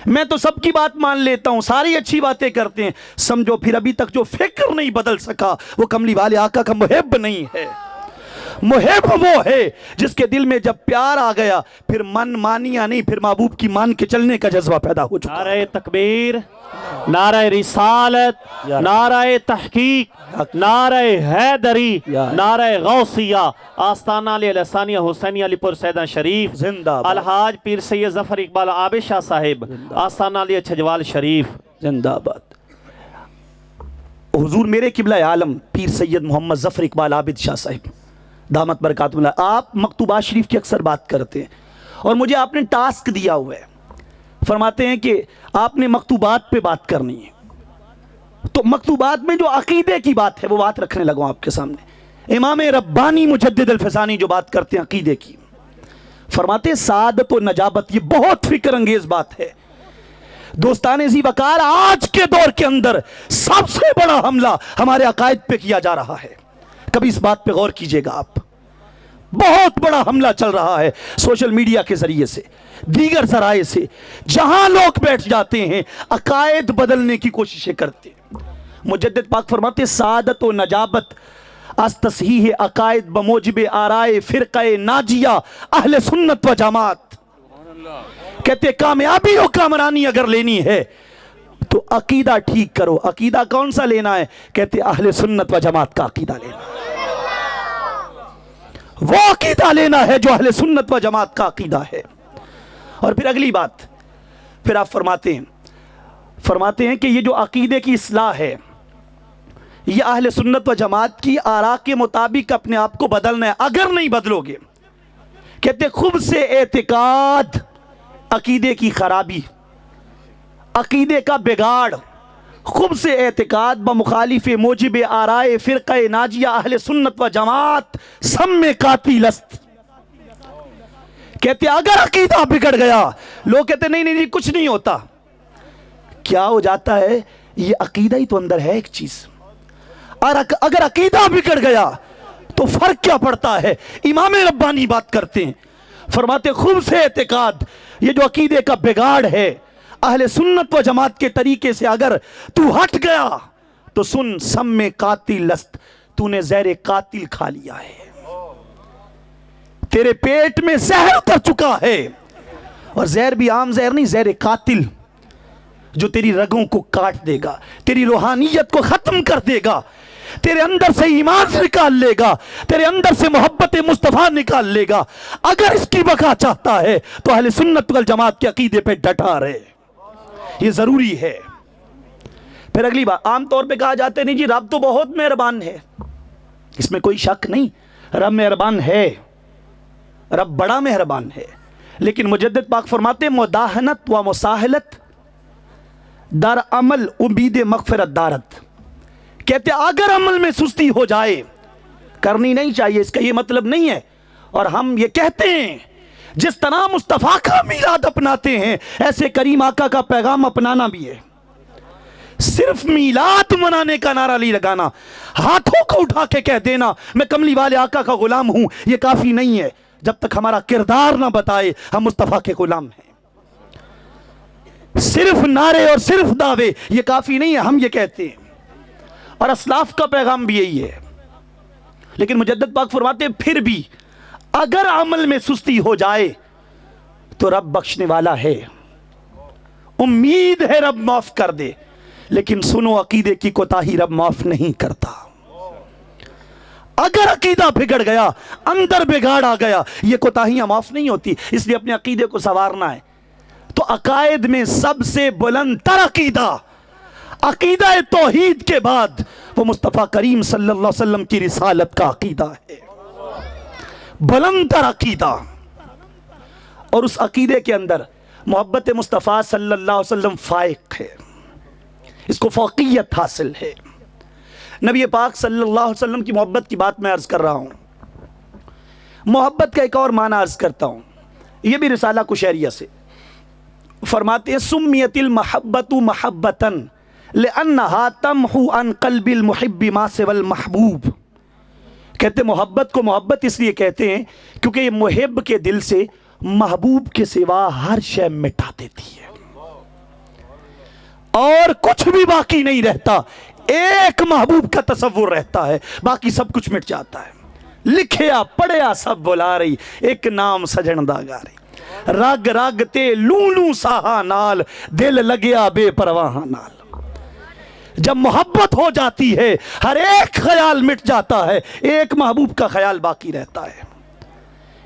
میں تو سب کی بات مان لیتا ہوں، ساری اچھی باتیں کرتے ہیں، سمجھو پھر ابھی تک جو فکر نہیں بدل سکا وہ کملی والے آقا کا محب نہیں ہے۔ محب وہ ہے جس کے دل میں جب پیار آ گیا پھر من مانیا نہیں، پھر محبوب کی مان کے چلنے کا جذبہ پیدا ہو چکا۔ نعرہ تکبیر، نعرہ رسالت، نعرہ تحقیق، نعرہ حیدری، نعرہ غوثیہ، آستانہ علی لسانیہ حسینیہ علی پور سیدہ شریف، زندہ باد۔ الحاج پیر سید ظفر اقبال عابد شاہ صاحب، آستانہ علی چھجوال شریف، زندہ باد۔ حضور میرے قبلہ عالم پیر سید محمد ظفر اقبال عابد شاہ صاحب دامت برکاتہ اللہ، آپ مکتوبات شریف کی اکثر بات کرتے ہیں اور مجھے آپ نے ٹاسک دیا ہوا ہے، فرماتے ہیں کہ آپ نے مکتوبات پہ بات کرنی ہے، تو مکتوبات میں جو عقیدے کی بات ہے وہ بات رکھنے لگوں آپ کے سامنے۔ امام ربانی مجدد الفسانی جو بات کرتے ہیں عقیدے کی، فرماتے ہیں سعادت و نجابت، یہ بہت فکر انگیز بات ہے۔ دوستان ذی وقار آج کے دور کے اندر سب سے بڑا حملہ ہمارے عقائد پہ کیا جا رہا ہے، کبھی اس بات پہ غور کیجئے گا آپ، بہت بڑا حملہ چل رہا ہے سوشل میڈیا کے ذریعے سے، دیگر ذرائع سے، جہاں لوگ بیٹھ جاتے ہیں عقائد بدلنے کی کوششیں کرتے ہیں۔ مجدد پاک فرماتے سعادت و نجابت از تصحیح عقائد بموجب آرائے فرقہ ناجیہ اہل سنت و جماعت، کہتے کامیابی و کامرانی اگر لینی ہے تو عقیدہ ٹھیک کرو۔ عقیدہ کون سا لینا ہے؟ کہتے اہل سنت و جماعت کا عقیدہ لینا ہے، وہ عقیدہ لینا ہے جو اہل سنت و جماعت کا عقیدہ ہے۔ اور پھر اگلی بات، پھر آپ فرماتے ہیں کہ یہ جو عقیدے کی اصلاح ہے یہ اہل سنت و جماعت کی آراء کے مطابق اپنے آپ کو بدلنا ہے، اگر نہیں بدلو گے کہتے خود سے اعتقاد، عقیدے کی خرابی، عقیدے کا بگاڑ، خود سے اعتقاد بمخالف موجب آرائے فرقہ ناجیہ اہل سنت و جماعت سم قاتل است، کہتے اگر عقیدہ بگڑ گیا، لوگ کہتے نہیں کچھ نہیں ہوتا، کیا ہو جاتا ہے؟ یہ عقیدہ ہی تو اندر ہے ایک چیز، اور اگر عقیدہ بگڑ گیا تو فرق کیا پڑتا ہے؟ امام ربانی بات کرتے ہیں، فرماتے خود سے اعتقاد، یہ جو عقیدے کا بگاڑ ہے اہل سنت و جماعت کے طریقے سے اگر تو ہٹ گیا تو سن سم قاتل است، تو نے زہر قاتل کھا لیا ہے، تیرے پیٹ میں زہر اتر چکا ہے، اور زہر بھی عام زہر نہیں، زہر قاتل جو تیری رگوں کو کاٹ دے گا، تیری روحانیت کو ختم کر دے گا، تیرے اندر سے ایمان نکال لے گا، تیرے اندر سے محبت مصطفیٰ نکال لے گا۔ اگر اس کی بقا چاہتا ہے تو اہل سنت والجماعت کے عقیدے پہ ڈٹا رہے، یہ ضروری ہے۔ پھر اگلی بات، عام طور پہ کہا جاتا ہے نہیں جی رب تو بہت مہربان ہے، اس میں کوئی شک نہیں، رب مہربان ہے، رب بڑا مہربان ہے، لیکن مجدد پاک فرماتے ہیں مداہنت و مساہلت در عمل امید مغفرت دارت، کہتے اگر عمل میں سستی ہو جائے کرنی نہیں چاہیے، اس کا یہ مطلب نہیں ہے، اور ہم یہ کہتے ہیں جس طرح مصطفیٰ کا میلاد اپناتے ہیں ایسے کریم آقا کا پیغام اپنانا بھی ہے۔ صرف میلاد منانے کا نعرہ نہیں لگانا، ہاتھوں کو اٹھا کے کہہ دینا میں کملی والے آقا کا غلام ہوں، یہ کافی نہیں ہے جب تک ہمارا کردار نہ بتائے ہم مصطفیٰ کے غلام ہیں۔ صرف نعرے اور صرف دعوے یہ کافی نہیں ہے، ہم یہ کہتے ہیں، اور اسلاف کا پیغام بھی یہی ہے، لیکن مجدد پاک فرماتے ہیں پھر بھی اگر عمل میں سستی ہو جائے تو رب بخشنے والا ہے، امید ہے رب معاف کر دے، لیکن سنو عقیدے کی کوتاہی رب معاف نہیں کرتا۔ اگر عقیدہ بگڑ گیا، اندر بگاڑ آ گیا، یہ کوتاہیاں معاف نہیں ہوتی۔ اس لیے اپنے عقیدے کو سنوارنا ہے۔ تو عقائد میں سب سے بلند تر عقیدہ، عقیدہ توحید کے بعد وہ مصطفیٰ کریم صلی اللہ علیہ وسلم کی رسالت کا عقیدہ ہے، بلند تر عقیدہ۔ اور اس عقیدے کے اندر محبت مصطفیٰ صلی اللہ علیہ وسلم فائق ہے، اس کو فوقیت حاصل ہے۔ نبی پاک صلی اللہ علیہ وسلم کی محبت کی بات میں عرض کر رہا ہوں۔ محبت کا ایک اور معنی عرض کرتا ہوں، یہ بھی رسالہ کشیریہ سے فرماتے ہیں سمیت المحبت محبتاً لأنہا تمحو عن قلب المحب ما سوى المحبوب۔ کہتے محبت کو محبت اس لیے کہتے ہیں کیونکہ یہ محب کے دل سے محبوب کے سوا ہر شے مٹا دیتی ہے، اور کچھ بھی باقی نہیں رہتا، ایک محبوب کا تصور رہتا ہے، باقی سب کچھ مٹ جاتا ہے۔ لکھیا پڑھیا سب بلا رہی، ایک نام سجن دا گا رہی، رگ رگ تے لوں لوں ساہا نال، دل لگیا بے پرواہ نال۔ جب محبت ہو جاتی ہے ہر ایک خیال مٹ جاتا ہے، ایک محبوب کا خیال باقی رہتا ہے۔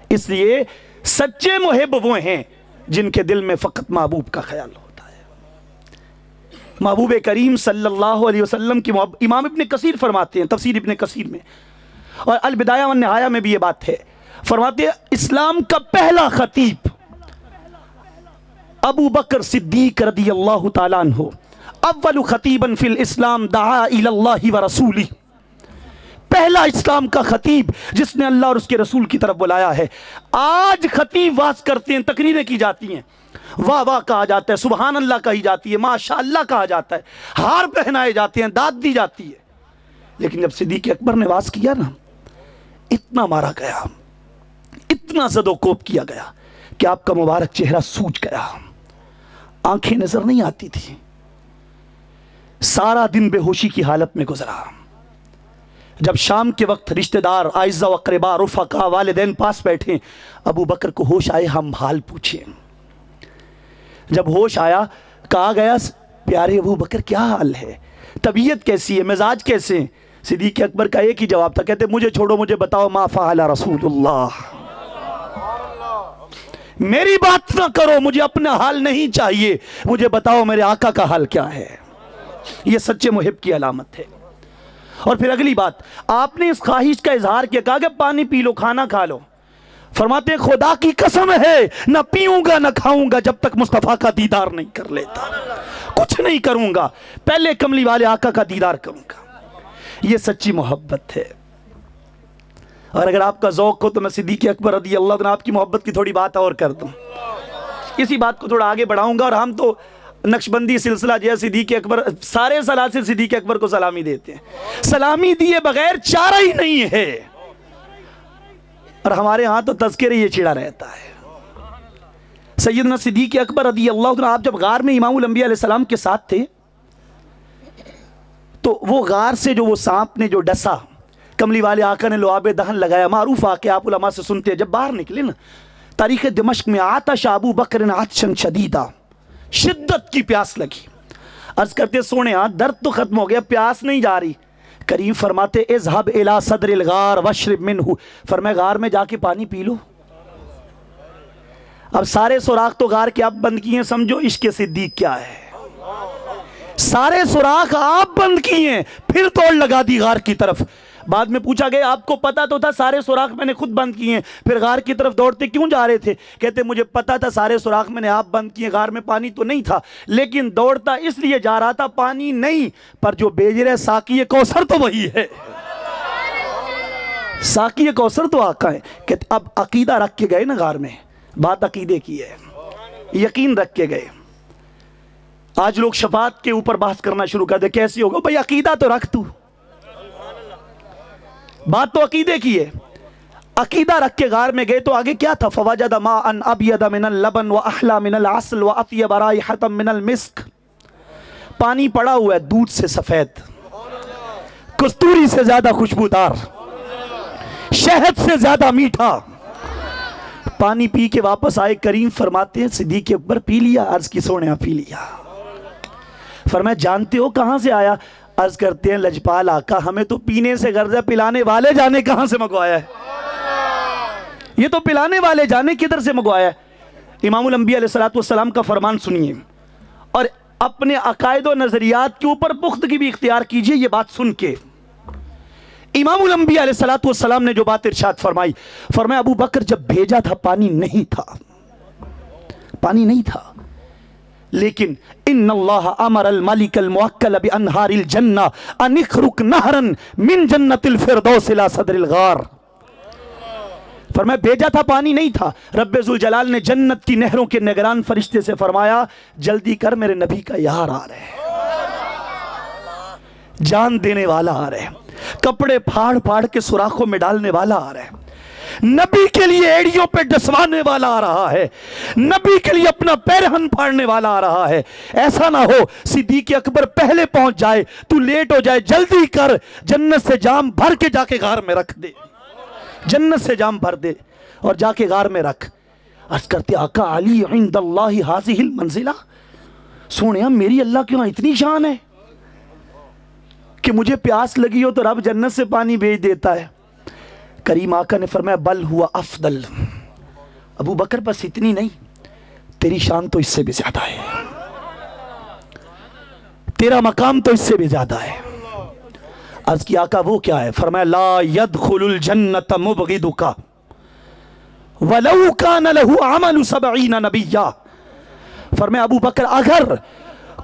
اس لیے سچے محب وہ ہیں جن کے دل میں فقط محبوب کا خیال ہوتا ہے۔ محبوب کریم صلی اللہ علیہ وسلم کی محبت، امام ابن کثیر فرماتے ہیں تفسیر ابن کثیر میں، اور البدایہ والنہایہ میں بھی یہ بات ہے، فرماتے ہیں اسلام کا پہلا خطیب ابو بکر صدیق رضی اللہ تعالیٰ عنہ، اول خطیبا فی الاسلام دعا الی اللہ ورسولہ، پہلا اسلام کا خطیب جس نے اللہ اور اس کے رسول کی طرف بلایا ہے۔ آج خطیب واز کرتے ہیں، تقریریں کی جاتی ہیں، واہ واہ کہا جاتا ہے، سبحان اللہ کہی جاتی ہے، ماشاء اللہ کہا جاتا ہے، ہار پہنائے جاتے ہیں، داد دی جاتی ہے، لیکن جب صدیق اکبر نے واز کیا نا، اتنا مارا گیا، اتنا زد و کوب کیا گیا کہ آپ کا مبارک چہرہ سوج گیا، آنکھیں نظر نہیں آتی تھی، سارا دن بے ہوشی کی حالت میں گزرا۔ جب شام کے وقت رشتہ دار، اعزاء و اقرباء، رفقاء، والدین پاس بیٹھے، ابو بکر کو ہوش آئے، ہم حال پوچھیں۔ جب ہوش آیا کہا گیا پیارے ابو بکر کیا حال ہے، طبیعت کیسی ہے، مزاج کیسے ہیں؟ صدیق اکبر کا ایک ہی جواب تھا، کہتے مجھے چھوڑو، مجھے بتاؤ ما فعل رسول اللہ، میری بات نہ کرو، مجھے اپنا حال نہیں چاہیے، مجھے بتاؤ میرے آقا کا حال کیا ہے۔ یہ سچے محب کی علامت ہے۔ اور پھر اگلی بات، آپ نے اس خواہش کا اظہار کیا، کہا کہ پانی پی لو، کھانا کھا لو، فرماتے ہیں خدا کی قسم ہے نہ پیوں گا نہ کھاؤں گا جب تک مصطفیٰ کا دیدار نہیں کر لیتا، کچھ نہیں کروں گا، پہلے کملی والے آقا کا دیدار کروں گا۔ یہ سچی محبت ہے۔ اور اگر آپ کا ذوق ہو تو میں صدیق اکبر رضی اللہ عنہ آپ کی محبت کی تھوڑی بات اور کر دوں، اسی بات کو تھوڑا آگے بڑھاؤں گا۔ اور ہم تو نقشبندی سلسلہ جو ہے صدیق اکبر، سارے سلاسل صدیق اکبر کو سلامی دیتے ہیں، سلامی دیے بغیر چارہ ہی نہیں ہے۔ اور ہمارے ہاں تو تذکرے یہ چھڑا رہتا ہے۔ سیدنا صدیق اکبر رضی اللہ عنہ آپ جب غار میں امام الانبیاء علیہ السلام کے ساتھ تھے تو وہ غار سے جو وہ سانپ نے جو ڈسا، کملی والے آقا نے لعاب دہن لگایا، معروف واقعہ آپ علماء سے سنتے ہیں۔ جب باہر نکلے نا تاریخ دمشق میں، آتش ابو بکر عطشا شدیدا، شدت کی پیاس لگی، عرض کرتے سونے ہاں درد تو ختم ہو گیا، پیاس نہیں جا رہی۔ کریم فرماتے اذهب الى صدر الغار واشرب منه، فرمایا غار میں جا کے پانی پی لو۔ اب سارے سوراخ تو غار کے آپ بند کیے ہیں، سمجھو عشق صدیق کیا ہے۔ سارے سوراخ آپ بند کیے ہیں، پھر توڑ لگا دی غار کی طرف۔ بعد میں پوچھا گیا آپ کو پتا تو تھا سارے سوراخ میں نے خود بند کیے ہیں، پھر غار کی طرف دوڑتے کیوں جا رہے تھے؟ کہتے مجھے پتا تھا سارے سوراخ میں نے آپ بند کیے، غار میں پانی تو نہیں تھا، لیکن دوڑتا اس لیے جا رہا تھا، پانی نہیں، پر جو بیچ رہے ساقی کوثر تو وہی ہے، ساقی کوثر تو آقا ہے۔ کہتے اب عقیدہ رکھ کے گئے نا غار میں، بات عقیدے کی ہے، یقین رکھ کے گئے۔ آج لوگ شفاعت کے اوپر بحث کرنا شروع کر دے، کیسی ہوگا بھئی عقیدہ تو رکھ، تو بات تو عقیدے کی ہے۔ عقیدہ رکھ کے غار میں گئے تو آگے کیا تھا؟ فوجد ماء ابید من اللبن واحلی من العسل واطیب رائحۃ من المسک، پانی پڑا ہوا ہے دودھ سے سفید، کستوری سے زیادہ خوشبودار، شہد سے زیادہ میٹھا، پانی پی کے واپس آئے، کریم فرماتے ہیں صدیق اکبر پی لیا؟ عرض کی سونے پی لیا۔ فرمایا جانتے ہو کہاں سے آیا؟ عرض کرتے ہیں لجپال آقا ہمیں تو پینے سے غرض ہے، پلانے والے جانے کہاں سے منگوایا ہے، یہ تو پلانے والے جانے کدھر سے منگوایا ہے۔ امام الانبیاء علیہ السلام کا فرمان سنیے اور اپنے عقائد و نظریات کے اوپر پختگی بھی اختیار کیجئے۔ یہ بات سن کے امام الانبیاء علیہ السلام نے جو بات ارشاد فرمائی، فرمایا ابو بکر جب بھیجا تھا پانی نہیں تھا، پانی نہیں تھا، لیکن ان اللہ امر الملک الموکل بانہار الجنہ ان اخرق نہرا من جنت الفردوس الى صدر الغار۔ فرمایا بھیجا تھا پانی نہیں تھا، رب ذوالجلال نے جنت کی نہروں کے نگران فرشتے سے فرمایا جلدی کر میرے نبی کا یار آ رہے، جان دینے والا آ رہے، کپڑے پھاڑ پھاڑ کے سوراخوں میں ڈالنے والا آ رہے، نبی کے لیے ایڑیوں پہ ڈسوانے والا آ رہا ہے، نبی کے لیے اپنا پیرہن پھاڑنے والا آ رہا ہے۔ ایسا نہ ہو صدیق اکبر پہلے پہنچ جائے، تو لیٹ ہو جائے، جلدی کر، جنت سے جام بھر کے جا کے غار میں رکھ دے، جنت سے جام بھر دے اور جا کے غار میں رکھ۔ عرض کرتے آقا علی عند اللہ ہذہ المنزلہ، سونیا میری اللہ کیوں اتنی شان ہے کہ مجھے پیاس لگی ہو تو رب جنت سے پانی بھیج دیتا ہے۔ کریم آقا نے فرمایا بل ہوا افضل، ابو بکر بس اتنی نہیں، تیری شان تو اس سے بھی زیادہ ہے، تیرا مقام تو اس سے بھی زیادہ ہے۔ عرض کی آقا وہ کیا ہے؟ فرمایا لا يدخل الجنت مبغضک ولو کان له عمل 70 نبیا۔ فرمایا ابو بکر اگر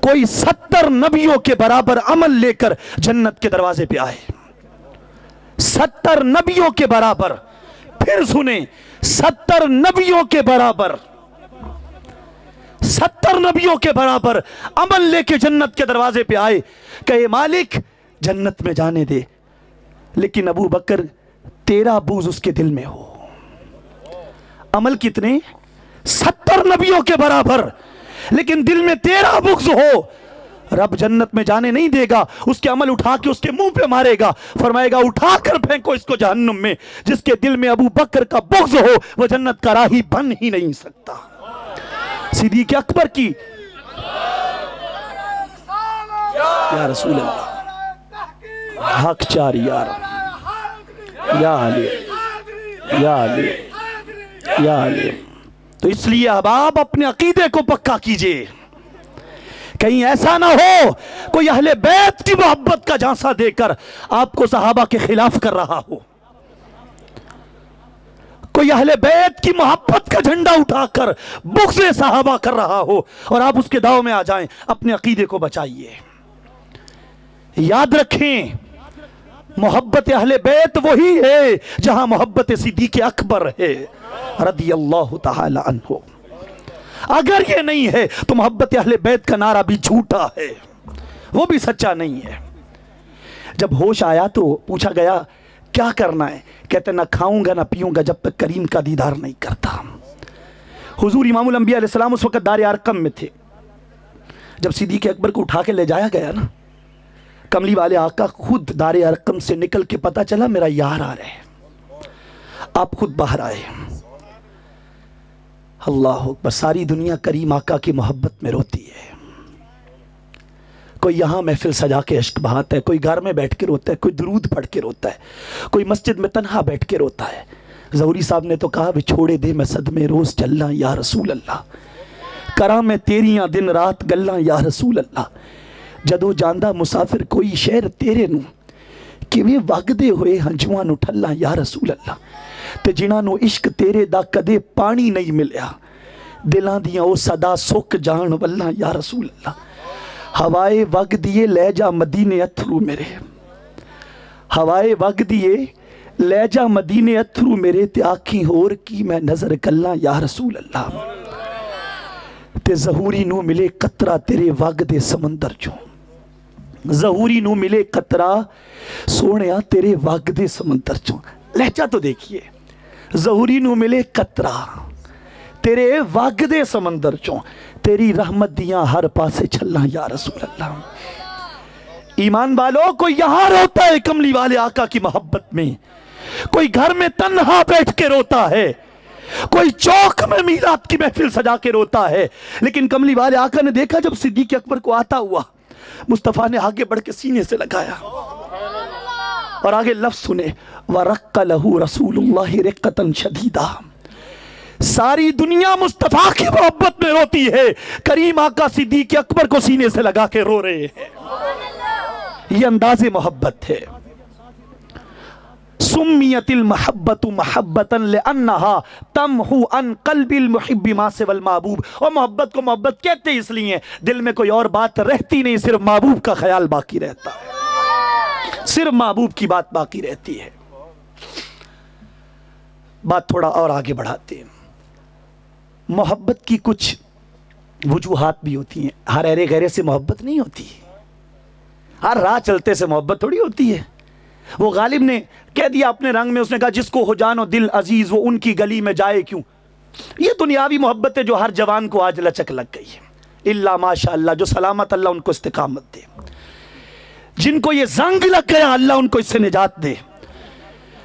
کوئی 70 نبیوں کے برابر عمل لے کر جنت کے دروازے پہ آئے، 70 نبیوں کے برابر، پھر سنیں 70 نبیوں کے برابر، 70 نبیوں کے برابر عمل لے کے جنت کے دروازے پہ آئے، کہے مالک جنت میں جانے دے، لیکن ابو بکر تیرا بغض اس کے دل میں ہو۔ عمل کتنے؟ 70 نبیوں کے برابر، لیکن دل میں تیرا بغض ہو، رب جنت میں جانے نہیں دے گا، اس کے عمل اٹھا کے اس کے منہ پہ مارے گا، فرمائے گا اٹھا کر پھینکو اس کو جہنم میں۔ جس کے دل میں ابو بکر کا بغض ہو وہ جنت کا راہی بن ہی نہیں سکتا۔ صدیق اکبر کی یا رسول اللہ حق چار یار، یا علی یا علی یا علی۔ تو اس لیے اب آپ اپنے عقیدے کو پکا کیجئے، کہیں ایسا نہ ہو کوئی اہل بیت کی محبت کا جھانسہ دے کر آپ کو صحابہ کے خلاف کر رہا ہو، کوئی اہل بیت کی محبت کا جھنڈا اٹھا کر بغض صحابہ کر رہا ہو اور آپ اس کے داؤ میں آ جائیں۔ اپنے عقیدے کو بچائیے، یاد رکھیں محبت اہل بیت وہی ہے جہاں محبت صدیق اکبر ہے رضی اللہ تعالی عنہ۔ اگر یہ نہیں ہے تو محبت اہل بیت کا نعرہ بھی جھوٹا ہے، وہ بھی سچا نہیں ہے۔ جب ہوش آیا تو پوچھا گیا کیا کرنا ہے؟ کہتے نہ کھاؤں گا نہ پیوں گا جب تک کریم کا دیدار نہیں کرتا۔ حضور امام الانبیاء علیہ السلام اس وقت دار ارقم میں تھے، جب صدیق اکبر کو اٹھا کے لے جایا گیا نا، کملی والے آقا خود دار ارقم سے نکل کے پتا چلا میرا یار آ رہے ہیں، آپ خود باہر آئے۔ اللہ اکبر، ساری دنیا کریم آقا کی محبت میں روتی ہے، کوئی یہاں محفل سجا کے اشک بہاتا ہے، کوئی گھر میں بیٹھ کے روتا ہے، کوئی درود پڑھ کے روتا ہے، کوئی مسجد میں تنہا بیٹھ کے روتا ہے۔ ظہوری صاحب نے تو کہا بھی چھوڑے دے میں صدمے روز چلنا یا رسول اللہ، کراں میں تیریاں دن رات گلاں یا رسول اللہ، جدو جاندہ مسافر کوئی شہر تیرے نو کیویں وگدے ہوئے ہنجواں نو ٹھلاں یا رسول اللہ، تے جنہاں نو عشق تیرے دا کدے پانی نہیں ملیا، دلاں دیاں او صدا سک جان واللہ یا رسول اللہ، ہوائے وگ دیے لے جا مدینے اتھرو میرے، ہوائے وگ دیے لے جا مدینے اتھرو میرے، تے آکھیں ہور کی میں نظر کلاں یا رسول اللہ، تے ظہوری نو ملے قطرہ تیرے وگ دے سمندر چوں، ظہوری نو ملے قطرہ سونیا تیرے وگ دے سمندر چوں۔ لہجہ تو دیکھیے، ظہوری نو ملے قطرہ تیرے وگ دے سمندر چوں، تیری رحمت دیاں ہر پاسے چھلاں یا رسول اللہ۔ ایمان والو، کوئی یہاں روتا ہے کملی والے آقا کی محبت میں، کوئی گھر میں تنہا بیٹھ کے روتا ہے، کوئی چوک میں میلاد کی محفل سجا کے روتا ہے، لیکن کملی والے آقا نے دیکھا جب صدیق اکبر کو آتا ہوا، مصطفیٰ نے آگے بڑھ کے سینے سے لگایا اور آگے لفظ سنے، وَرَقَّ لَهُ رَسُولُ اللَّهِ رِقَّةً شَدِيدًا۔ ساری دنیا مصطفیٰ کی محبت میں روتی ہے، کریم آقا صدیق اکبر کو سینے سے لگا کے رو رہے ہیں۔ یہ انداز محبت ہے۔ سمیت المحبت محبتا لأنہا تمحو عن قلب المحب ما سوى المحبوب۔ اور محبت کو محبت کہتے اس لیے دل میں کوئی اور بات رہتی نہیں، صرف محبوب کا خیال باقی رہتا ہے، صرف محبوب کی بات باقی رہتی ہے۔ بات تھوڑا اور آگے بڑھاتے ہیں۔ محبت کی کچھ وجوہات بھی ہوتی ہیں، ہر ایرے غیرے سے محبت نہیں ہوتی، ہر راہ چلتے سے محبت تھوڑی ہوتی ہے۔ وہ غالب نے کہہ دیا اپنے رنگ میں، اس نے کہا جس کو ہو جان و دل عزیز وہ ان کی گلی میں جائے کیوں۔ یہ دنیاوی محبت ہے جو ہر جوان کو آج لچک لگ گئی ہے، اللہ ماشاء اللہ، جو سلامت اللہ ان کو استقامت دے، جن کو یہ زنگ لگ گیا اللہ ان کو اس سے نجات دے،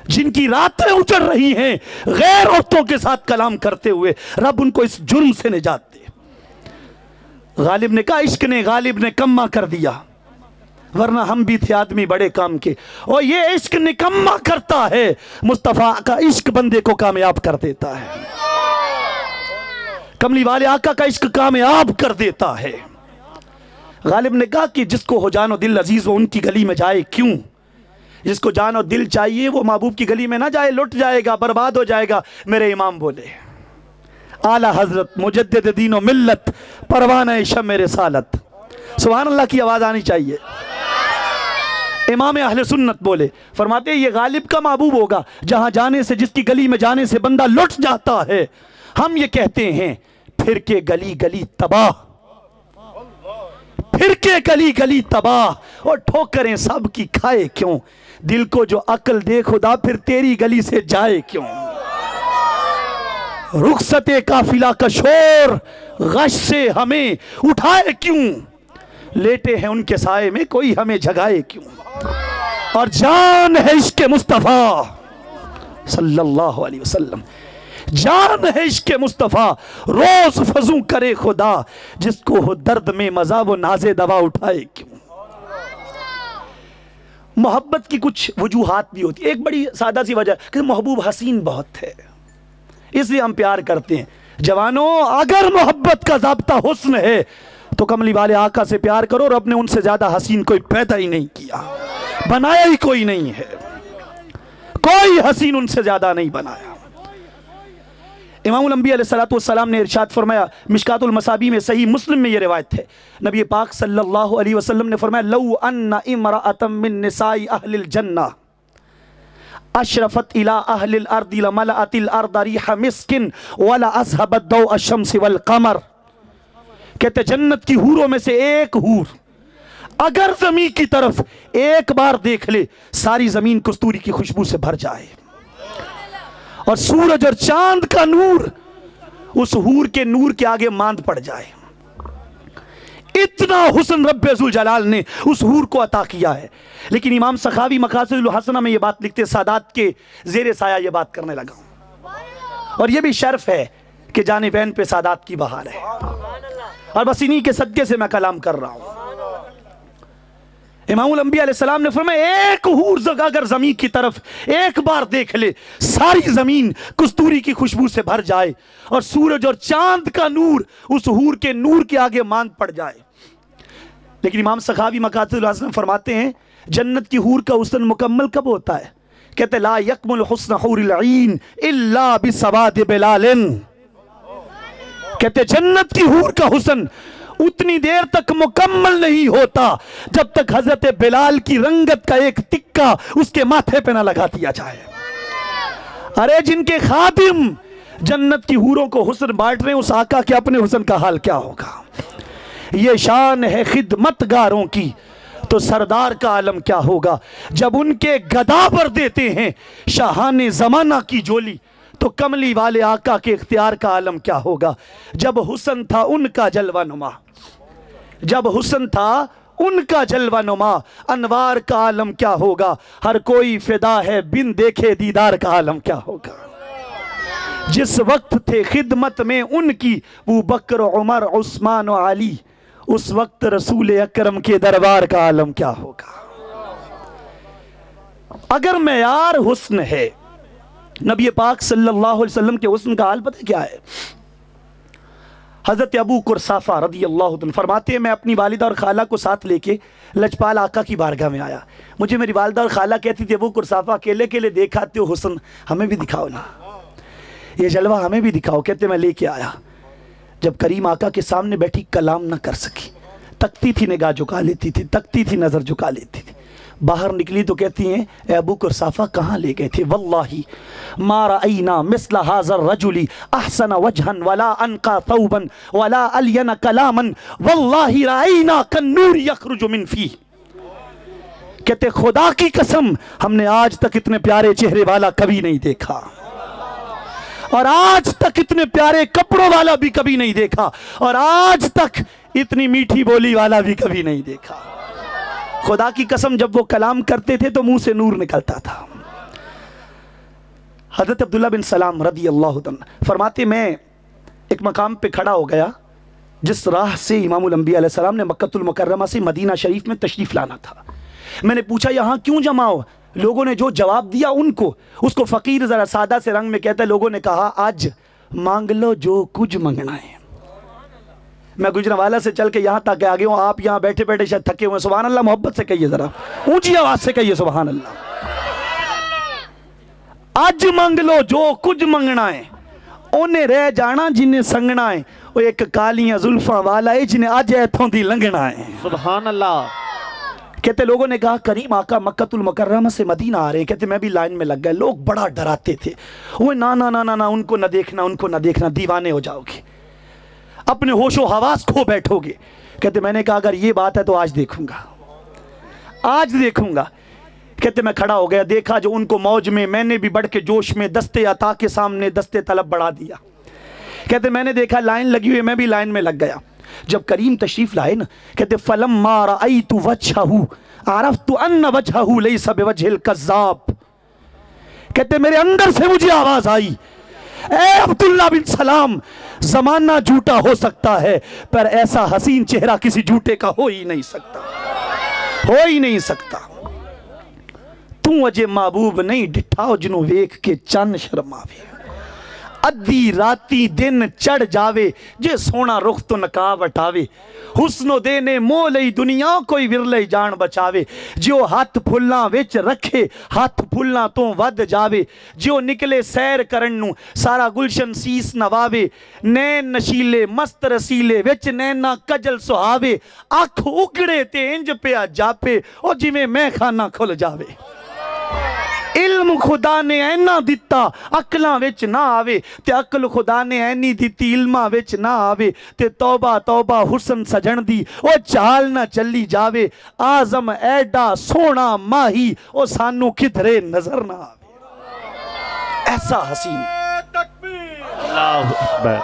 جن کی راتیں اجڑ رہی ہیں غیر عورتوں کے ساتھ کلام کرتے ہوئے، رب ان کو اس جرم سے نجات دے۔ غالب نے کہا عشق نے غالب نے کما کر دیا، ورنہ ہم بھی تھے آدمی بڑے کام کے۔ اور یہ عشق نکما کرتا ہے، مصطفیٰ کا عشق بندے کو کامیاب کر دیتا ہے، کملی والے آقا کا عشق کامیاب کر دیتا ہے۔ غالب نے کہا کہ جس کو ہو جان و دل عزیز وہ ان کی گلی میں جائے کیوں۔ جس کو جان و دل چاہیے وہ محبوب کی گلی میں نہ جائے، لٹ جائے گا، برباد ہو جائے گا۔ میرے امام بولے، اعلیٰ حضرت مجدد دین و ملت پروانہ شمع رسالت، سبحان اللہ کی آواز آنی چاہیے۔ امام اہل سنت بولے، فرماتے ہیں یہ غالب کا محبوب ہوگا جہاں جانے سے، جس کی گلی میں جانے سے بندہ لٹ جاتا ہے۔ ہم یہ کہتے ہیں پھر کے گلی گلی تباہ، پھر کے گلی گلی تباہ، اور ٹھوکریں سب کی کھائے کیوں، دل کو جو عقل دے خدا پھر تیری گلی سے جائے کیوں۔ رخصت قافلہ کا شور غش سے ہمیں اٹھائے کیوں، لیٹے ہیں ان کے سائے میں کوئی ہمیں جگائے کیوں۔ اور جان ہے عشق مصطفیٰ صلی اللہ علیہ وسلم، جان ہے عشق مصطفیٰ، روز فضوں کرے خدا، جس کو ہو درد میں مزہ وہ ناز دوا اٹھائے کیوں۔ محبت کی کچھ وجوہات بھی ہوتی ہے۔ ایک بڑی سادہ سی وجہ کہ محبوب حسین بہت ہے، اس لیے ہم پیار کرتے ہیں۔ جوانوں، اگر محبت کا ضابطہ حسن ہے تو کملی والے آقا سے پیار کرو، اور اپنے ان سے زیادہ حسین کوئی پیدا ہی نہیں کیا، بنایا ہی کوئی نہیں ہے، کوئی حسین ان سے زیادہ نہیں بنایا۔ امام الانبیاء علیہ السلام نے ارشاد فرمایا، مشکات المصابیح میں، صحیح مسلم میں یہ روایت ہے، نبی پاک صلی اللہ علیہ وسلم نے فرمایا لو ان امرأة من نساء اہل الجنہ اشرفت الى اہل الارض لملأت الارض ریح مسک ولأذهبت ضوء الشمس والقمر۔ کہتے جنت کی حوروں میں سے ایک حور اگر زمین کی طرف ایک بار دیکھ لے ساری زمین کستوری کی خوشبو سے بھر جائے، اور سورج اور چاند کا نور اس حور کے نور کے آگے ماند پڑ جائے۔ اتنا حسن رب ذوالجلال نے اس حور کو عطا کیا ہے۔ لیکن امام سخاوی مقاصد الحسنہ میں یہ بات لکھتے، سادات کے زیر سایہ یہ بات کرنے لگا ہوں، اور یہ بھی شرف ہے کہ جانبین پہ سادات کی بہار ہے، اور بس انہی کے صدقے سے میں کلام کر رہا ہوں۔ امام الانبیاء علیہ السلام نے فرمایا ایک حور اگر زمین کی طرف ایک بار دیکھ لے ساری زمین کستوری کی خوشبو سے بھر جائے، اور سورج اور چاند کا نور اس حور کے نور کے آگے ماند پڑ جائے۔ لیکن امام سخاوی مقاصد الحسنہ فرماتے ہیں جنت کی حور کا حسن مکمل کب ہوتا ہے؟ کہتے لا یکمل حسن حور العین الا بسواد بلال۔ کہتے جنت کی حور کا حسن اتنی دیر تک مکمل نہیں ہوتا جب تک حضرت بلال کی رنگت کا ایک ٹکا اس کے ماتھے پہ نہ لگا دیا جائے۔ ارے جن کے خادم جنت کی حوروں کو حسن بانٹ رہے ہیں، اس آقا کے اپنے حسن کا حال کیا ہوگا؟ یہ شان ہے خدمت گاروں کی تو سردار کا عالم کیا ہوگا؟ جب ان کے گدا پر دیتے ہیں شاہان زمانہ کی جولی تو کملی والے آقا کے اختیار کا عالم کیا ہوگا؟ جب حسن تھا ان کا جلوہ نما، جب حسن تھا ان کا جلوہ نما، انوار کا عالم کیا ہوگا؟ ہر کوئی فدا ہے بن دیکھے دیدار کا عالم کیا ہوگا؟ جس وقت تھے خدمت میں ان کی ابو بکر عمر عثمان و علی، اس وقت رسول اکرم کے دربار کا عالم کیا ہوگا؟ اگر معیار حسن ہے، نبی پاک صلی اللہ علیہ وسلم کے حسن کا حال پتہ کیا ہے؟ حضرت ابو قرصافہ رضی اللہ عنہ فرماتے ہیں میں اپنی والدہ اور خالہ کو ساتھ لے کے لجپال آقا کی بارگاہ میں آیا. مجھے میری والدہ اور خالہ کہتی تھی ابو قرصافہ اکیلے اکیلے دیکھاتے ہو حسن، ہمیں بھی دکھاؤ نا، یہ جلوہ ہمیں بھی دکھاؤ. کہتے میں لے کے آیا. جب کریم آقا کے سامنے بیٹھی کلام نہ کر سکی، تکتی تھی نگاہ جھکا لیتی تھی، تکتی تھی نظر جھکا لیتی تھی. باہر نکلی تو کہتی ہیں اے ابو قرصافہ کہاں لے گئے تھے؟ واللہ ما رأینا مثل هذا الرجل احسن وجها ولا انقى ثوبا ولا الین کلاما واللہ رأینا کالنور یخرج من فیہ. کہتے خدا کی قسم ہم نے آج تک اتنے پیارے چہرے والا کبھی نہیں دیکھا، اور آج تک اتنے پیارے کپڑوں والا بھی کبھی نہیں دیکھا، اور آج تک اتنی میٹھی بولی والا بھی کبھی نہیں دیکھا. خدا کی قسم جب وہ کلام کرتے تھے تو منہ سے نور نکلتا تھا. حضرت عبداللہ بن سلام رضی اللہ عنہ فرماتے میں ایک مقام پہ کھڑا ہو گیا جس راہ سے امام الانبیاء علیہ السلام نے مکہ المکرمہ سے مدینہ شریف میں تشریف لانا تھا. میں نے پوچھا یہاں کیوں جمع ہو؟ لوگوں نے جو جواب دیا ان کو، اس کو فقیر ذرا سادہ سے رنگ میں کہتا ہے، لوگوں نے کہا آج مانگ لو جو کچھ منگنا ہے. میں گجرانوالہ سے چل کے یہاں تک آ گیا ہوں، آپ یہاں بیٹھے بیٹھے شاید تھکے ہوئے. سبحان اللہ محبت سے کہیے، ذرا اونچی آواز سے کہیے سبحان اللہ. آج مانگ لو جو کچھ منگنا ہے، انہیں رہ جانا جنہیں سنگنا ہے. وہ ایک کالیاں زلفاں والا ہے جنہیں آج ایتھوں دی لنگنا ہے. سبحان اللہ. کہتے لوگوں نے کہا کریم آقا مکہ المکرمہ سے مدینہ آ رہے ہیں. کہتے میں بھی لائن میں لگ گئے. لوگ بڑا ڈراتے تھے، وہ نا نا نا نا ان کو نہ دیکھنا، ان کو نہ دیکھنا، دیوانے ہو جاؤ گے، اپنے ہوش و حواس کھو بیٹھو گے. کہتے میں نے کہا اگر یہ بات ہے تو آج دیکھوں گا، آج دیکھوں گا. کہتے میں کھڑا ہو گیا، دیکھا جو ان کو موج میں نے بھی بڑھ کے جوش میں دستے عطا کے سامنے دستے طلب بڑھا دیا. کہتے میں نے دیکھا لائن لگی ہوئی، میں بھی لائن میں لگ گیا. جب کریم تشریف لائے نا، کہتے فلما رأیت وجہہ عرفت ان وجہہ لیس بوجہ الکذاب. کہتے میرے اندر سے مجھے آواز آئی، اے عبداللہ بن سلام، زمانہ جھوٹا ہو سکتا ہے پر ایسا حسین چہرہ کسی جھوٹے کا ہو ہی نہیں سکتا، ہو ہی نہیں سکتا. تو اجے محبوب نہیں ڈٹھاؤ جنوں ویکھ کے چن شرماوے، ادھی راتی دن چڑھ جاوے جے سونا رخ تو نقاب ہٹاوے. حسن و دینے مو لئی دنیا کوئی ورلے جان بچاوے. جو ہاتھ پھلاں وچ رکھے ہاتھ پھلاں تو ود جاوے. جو نکلے سیر کرن نو سارا گلشن سیس نواوے. نین نشیلے مست رسیلے وچ نینا کجل سہاوے. اکھ اگڑے تے انج پیا جاپے او جویں میں خانہ کھل جاوے. علم خدا نے اینا دیتا عقلاں وچ نہ آوے، تے عقل خدا نے اینی دیتی علماں وچ نہ آوے. تے توبہ توبہ حسن سجن دی او چال نہ چلی جاوے. آزم ایڈا سونا ماہی او سانو کدھرے نظر نہ آوے. ایسا حسین. اللہ اکبر.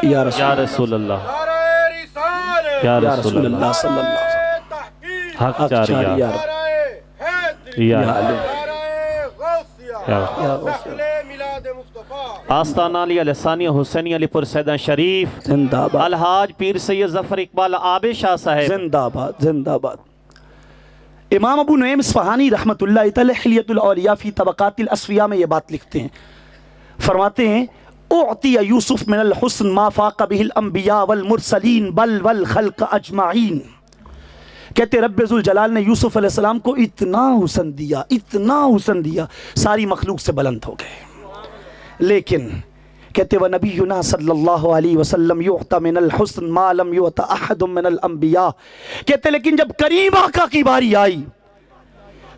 یا رسول اللہ، یا رسول اللہ صلی اللہ علیہ وسلم. حق چاریہ آستانہ علی لسانی حسینی علی پر سیدہ شریف زندہ باد. الحاج پیر سید ظفر اقبال آب شاہ صاحب زندہ باد زندہ باد. امام ابو نعیم اصفہانی رحمت اللہ تعالی حلیۃ الاولیاء فی طبقات الاسفیاء میں یہ بات لکھتے ہیں، فرماتے ہیں اعطی یوسف من الحسن ما فاق به الانبیاء والمرسلین بل والخلق اجمعین. کہتے رب ذوالجلال نے یوسف علیہ السلام کو اتنا حسن دیا، اتنا حسن دیا، ساری مخلوق سے بلند ہو گئے. لیکن کہتے وَنَبِيُّنَا صلی اللہ علیہ وسلم يُعْتَ مِنَ الْحُسْنِ مَا لَمْ يُعْتَ أَحَدٌ مِنَ الْأَنبِيَاءِ. کہتے لیکن جب کریم آقا کی باری آئی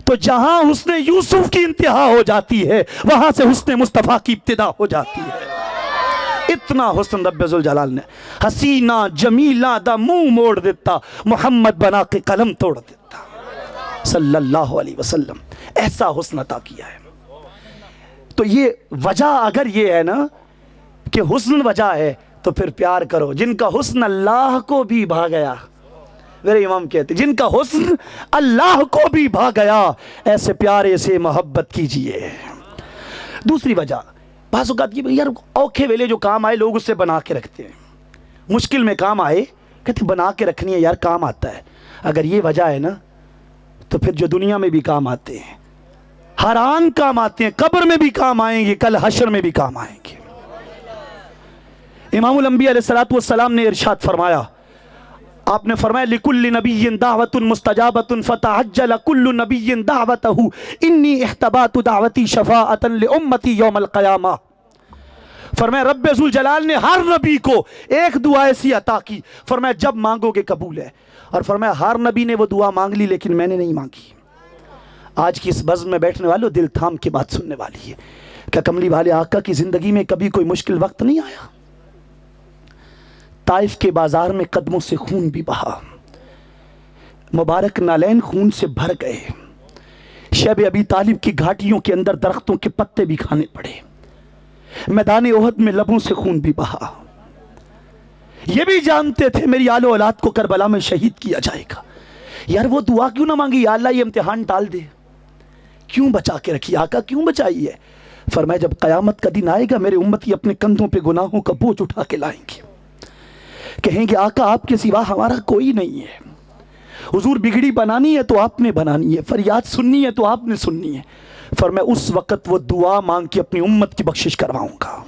تو جہاں حسن یوسف کی انتہا ہو جاتی ہے وہاں سے حسن مصطفیٰ کی ابتدا ہو جاتی ہے. اتنا حسن رب ذوالجلال نے حسینہ جمیلہ دا منہ موڑ دیتا، محمد بنا کے قلم توڑ دیتا صلی اللہ علیہ وسلم. ایسا حسن عطا کیا ہے. تو یہ وجہ اگر یہ ہے نا کہ حسن وجہ ہے تو پھر پیار کرو. جن کا حسن اللہ کو بھی بھا گیا، میرے امام کہتے جن کا حسن اللہ کو بھی بھا گیا ایسے پیارے سے محبت کیجئے. دوسری وجہ بعض اوقات یہ یار اوکھے ویلے جو کام آئے لوگ اس سے بنا کے رکھتے ہیں، مشکل میں کام آئے کہتے بنا کے رکھنی ہے یار، کام آتا ہے. اگر یہ وجہ ہے نا تو پھر جو دنیا میں بھی کام آتے ہیں، ہر آن کام آتے ہیں، قبر میں بھی کام آئیں گے، کل حشر میں بھی کام آئیں گے. امام الانبیاء علیہ السلام نے ارشاد فرمایا، آپ نے فرمایا لِكُلِّ نَبِيٍّ دَعْوَةٌ مُسْتَجَابَةٌ فَتَعَجَّلَ كُلُّ نَبِيٍّ دَعْوَتَهُ إِنِّي احْتَبَاتُ دَعْوَتِي شَفَاءَةً لِأُمَّتِي يَوْمَ الْقِيَامَةِ. فرمایا رب ذوالجلال نے ہر نبی کو ایک دعا ایسی عطا کی، فرمایا جب مانگو گے قبول ہے. اور فرمایا ہر نبی نے وہ دعا مانگ لی لیکن میں نے نہیں مانگی. آج کی اس بزم میں بیٹھنے والوں دل تھام کے بات سننے والی ہے. کیا کملی والے آقا کی زندگی میں کبھی کوئی مشکل وقت نہیں آیا؟ طائف کے بازار میں قدموں سے خون بھی بہا، مبارک نالین خون سے بھر گئے، شیب ابی طالب کی گھاٹیوں کے اندر درختوں کے پتے بھی کھانے پڑے، میدان احد میں لبوں سے خون بھی بہا. یہ بھی جانتے تھے میری آل و اولاد کو کربلا میں شہید کیا جائے گا. یار وہ دعا کیوں نہ مانگی، یا اللہ یہ امتحان ٹال دے، کیوں بچا کے رکھی آقا، کیوں بچائی ہے؟ فرمایا جب قیامت کا دن آئے گا میرے امتی اپنے کندھوں پہ گناہوں کا بوجھ اٹھا کے لائیں گے، کہیں گے آقا آپ کے سوا ہمارا کوئی نہیں ہے. حضور بگڑی بنانی ہے تو آپ نے بنانی ہے، فریاد سننی ہے تو آپ نے سننی ہے. فرمایا اس وقت وہ دعا مانگ کے اپنی امت کی بخشش کرواؤں گا.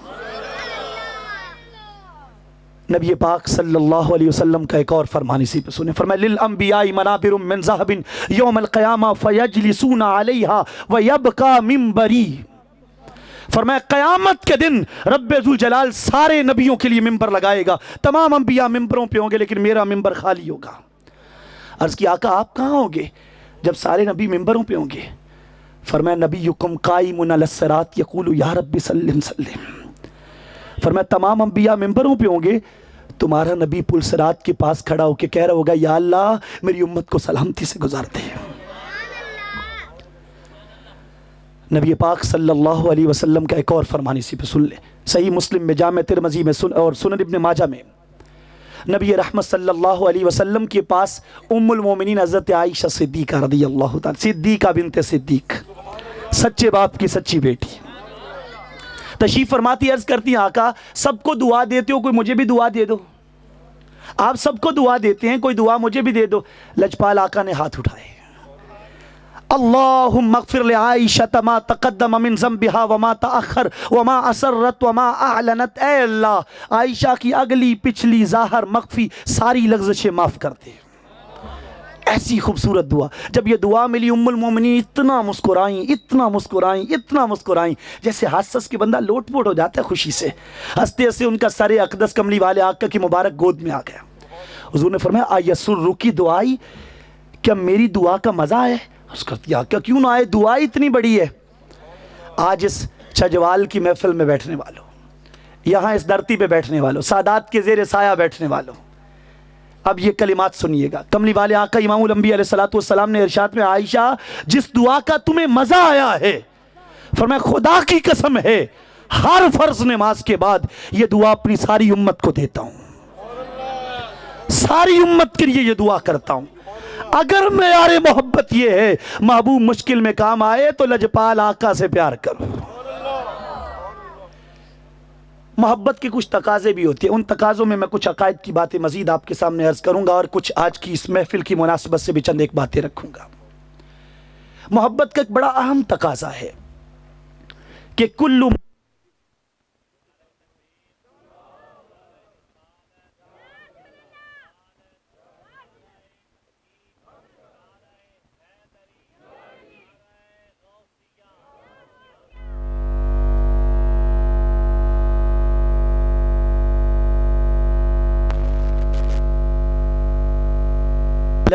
نبی پاک صلی اللہ علیہ وسلم کا ایک اور فرمان اسی پہ سنیں، فرمایا للانبیاء منابر من ذہب یوم القیامہ فیجلسون علیہا ویبقى منبری. فرمایا قیامت کے دن رب ذوالجلال سارے نبیوں کے لیے ممبر لگائے گا، تمام انبیاء ممبروں پہ ہوں گے لیکن میرا ممبر خالی ہوگا. عرض کی آقا آپ کہاں ہوں گے جب سارے نبی ممبروں پہ ہوں گے؟ فرمایا نبیکم قائم علی الصراط یقول یا رب سلم سلم. فرمایا تمام انبیاء ممبروں پہ ہوں گے، تمہارا نبی پل صراط کے پاس کھڑا ہو کے کہہ رہا ہوگا یا اللہ میری امت کو سلامتی سے گزار دے. نبی پاک صلی اللہ علیہ وسلم کا ایک اور فرمان اسی پہ سن لیں، صحیح مسلم میں، جامع ترمذی میں اور سنن ابن ماجہ میں. نبی رحمت صلی اللہ علیہ وسلم کے پاس ام المومنین حضرت عائشہ صدیقہ رضی اللہ تعالی، صدیقہ بنت صدیق، سچے باپ کی سچی بیٹی، تشریف فرماتی، عرض کرتی آقا سب کو دعا دیتے ہو، کوئی مجھے بھی دعا دے دو. آپ سب کو دعا دیتے ہیں، کوئی دعا مجھے بھی دے دو. لجپال آقا نے ہاتھ اٹھائے، اللہم اغفر لعائشہ ما تقدم من ذنبها وما تأخر وما اسرت وما اعلنت. اے اللہ عائشہ کی اگلی پچھلی ظاہر مخفی ساری لغزشیں معاف کر دے. ایسی خوبصورت دعا. جب یہ دعا ملی ام المومنین اتنا مسکرائیں، اتنا مسکرائیں، اتنا مسکرائیں، جیسے ہنس ہنس کے بندہ لوٹ پوٹ ہو جاتا ہے خوشی سے. ہنستے ہنستے ان کا سر اقدس کملی والے آقا کی مبارک گود میں آ گیا. حضور نے فرمایا آیسرکی دعائی، کیا میری دعا کا مزہ ہے؟ اس کا آقا کیوں نہ آئے، دعا اتنی بڑی ہے. آج اس چھجوال کی محفل میں بیٹھنے والوں، یہاں اس دھرتی پہ بیٹھنے والوں، سادات کے زیر سایہ بیٹھنے والوں، اب یہ کلمات سنیے گا. کملی والے آقا امام الانبیاء علیہ السلام نے ارشاد میں، عائشہ جس دعا کا تمہیں مزہ آیا ہے، فرمایا خدا کی قسم ہے ہر فرض نماز کے بعد یہ دعا اپنی ساری امت کو دیتا ہوں، ساری امت کے لیے یہ دعا کرتا ہوں. اگر معیار محبت یہ ہے محبوب مشکل میں کام آئے تو لجپال آقا سے پیار کرو. محبت کے کچھ تقاضے بھی ہوتے ہیں، ان تقاضوں میں کچھ عقائد کی باتیں مزید آپ کے سامنے عرض کروں گا اور کچھ آج کی اس محفل کی مناسبت سے بھی چند ایک باتیں رکھوں گا. محبت کا ایک بڑا اہم تقاضا ہے کہ کل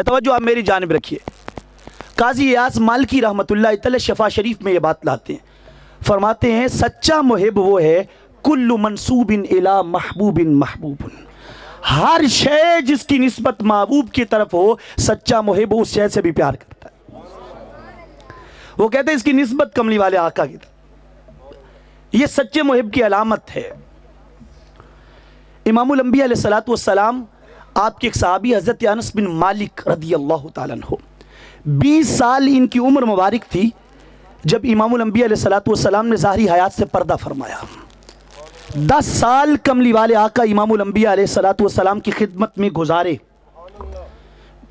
توجہ آپ میری جانب رکھیے. قاضی ایاز مالکی رحمت اللہ تعالی شفا شریف میں یہ بات لاتے ہیں، فرماتے ہیں سچا محب وہ ہے کل منسوب الی محبوب محبوب. ہر شے جس کی نسبت محبوب کی طرف ہو، سچا محب اس شے سے بھی پیار کرتا ہے. وہ کہتے ہیں اس کی نسبت کملی والے آقا کی طرف، یہ سچے محب کی علامت ہے. امام الانبیاء علیہ السلام آپ کے ایک صحابی حضرت انس بن مالک رضی اللہ تعالیٰ عنہ، 20 سال ان کی عمر مبارک تھی جب امام الانبیاء علیہ السلام نے ظاہری حیات سے پردہ فرمایا، 10 سال کملی والے آقا امام الانبیاء علیہ السلام کی خدمت میں گزارے۔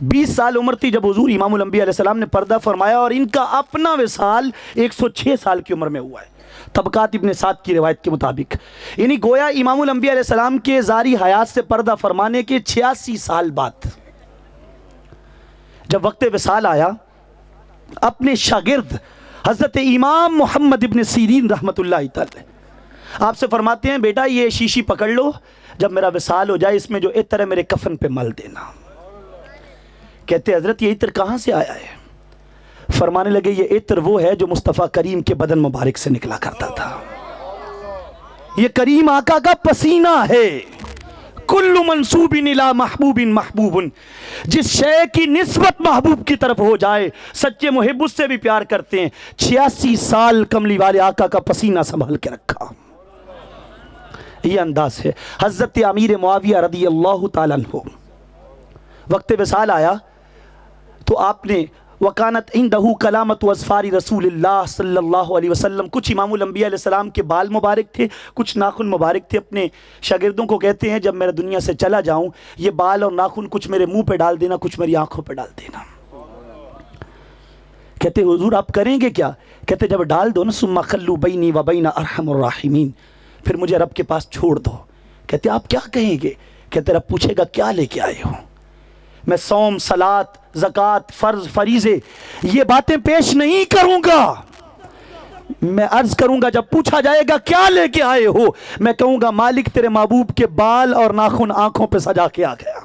20 سال عمر تھی جب حضور امام الانبیاء علیہ السلام نے پردہ فرمایا، اور ان کا اپنا وصال 106 سال کی عمر میں ہوا ہے، طبقات ابن سعد کی روایت کے مطابق۔ یعنی گویا امام الانبیاء علیہ السلام کے ظاہری حیات سے پردہ فرمانے کے 86 سال بعد جب وقت وصال آیا، اپنے شاگرد حضرت امام محمد ابن سیرین رحمۃ اللہ تعالی آپ سے فرماتے ہیں، بیٹا یہ شیشی پکڑ لو، جب میرا وصال ہو جائے اس میں جو عطر ہے میرے کفن پہ مل دینا۔ کہتے حضرت یہ عطر کہاں سے آیا ہے؟ فرمانے لگے یہ عطر وہ ہے جو مصطفیٰ کریم کے بدن مبارک سے نکلا کرتا تھا، یہ کریم آقا کا پسینہ ہے۔ کل منسوب الی محبوب محبوب، جس شے کی نسبت محبوب کی طرف ہو جائے سچے محب اس سے بھی پیار کرتے ہیں۔ 86 سال کملی والے آقا کا پسینہ سنبھال کے رکھا، یہ انداز ہے۔ حضرت امیر معاویہ رضی اللہ تعالیٰ عنہ وقت وصال آیا تو آپ نے وکانت عندہ کلامت اظفار رسول اللہ صلی اللہ علیہ وسلم، کچھ امام الانبیاء علیہ السلام کے بال مبارک تھے، کچھ ناخن مبارک تھے۔ اپنے شاگردوں کو کہتے ہیں جب میں دنیا سے چلا جاؤں یہ بال اور ناخن کچھ میرے منہ پہ ڈال دینا، کچھ میری آنکھوں پہ ڈال دینا۔ کہتے حضور آپ کریں گے کیا؟ کہتے جب ڈال دو نا، ثم خلوا بینی و بین ارحم الراحمین، پھر مجھے رب کے پاس چھوڑ دو۔ کہتے آپ کیا کہیں گے؟ کہتے رب پوچھے گا کیا لے کے آئے ہو؟ میں صوم، صلاۃ، زکوٰۃ، فرض، فریضے یہ باتیں پیش نہیں کروں گا، میں عرض کروں گا جب پوچھا جائے گا کیا لے کے آئے ہو، میں کہوں گا مالک تیرے محبوب کے بال اور ناخن آنکھوں پہ سجا کے آ گیا۔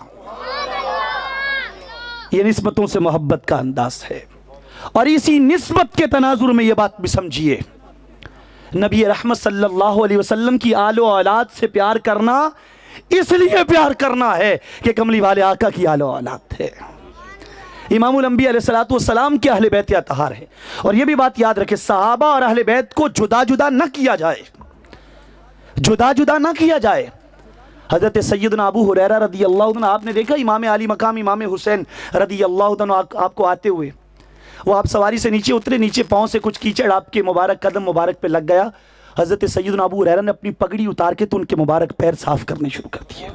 یہ نسبتوں سے محبت کا انداز ہے، اور اسی نسبت کے تناظر میں یہ بات بھی سمجھیے، نبی رحمت صلی اللہ علیہ وسلم کی آل و اولاد سے پیار کرنا اس لیے پیار کرنا ہے کہ کملی والے آقا کی آل و اولاد ہے، امام الانبیاء علیہ السلام کے اہل بیت اطہار ہے۔ اور یہ بھی بات یاد رکھے، صحابہ اور اہل بیت کو جدا جدا نہ کیا جائے، جدا جدا نہ کیا جائے۔ حضرت سیدنا ابو ہریرہ رضی اللہ عنہ، آپ نے دیکھا امام علی مقام امام حسین رضی اللہ عنہ آپ کو آتے ہوئے، وہ آپ سواری سے نیچے اترے، نیچے پاؤں سے کچھ کیچڑ آپ کے مبارک قدم مبارک پہ لگ گیا، حضرت سیدنا ابو ہریرہ نے اپنی پگڑی اتار کے تو ان کے مبارک پیر صاف کرنے شروع کر دیے۔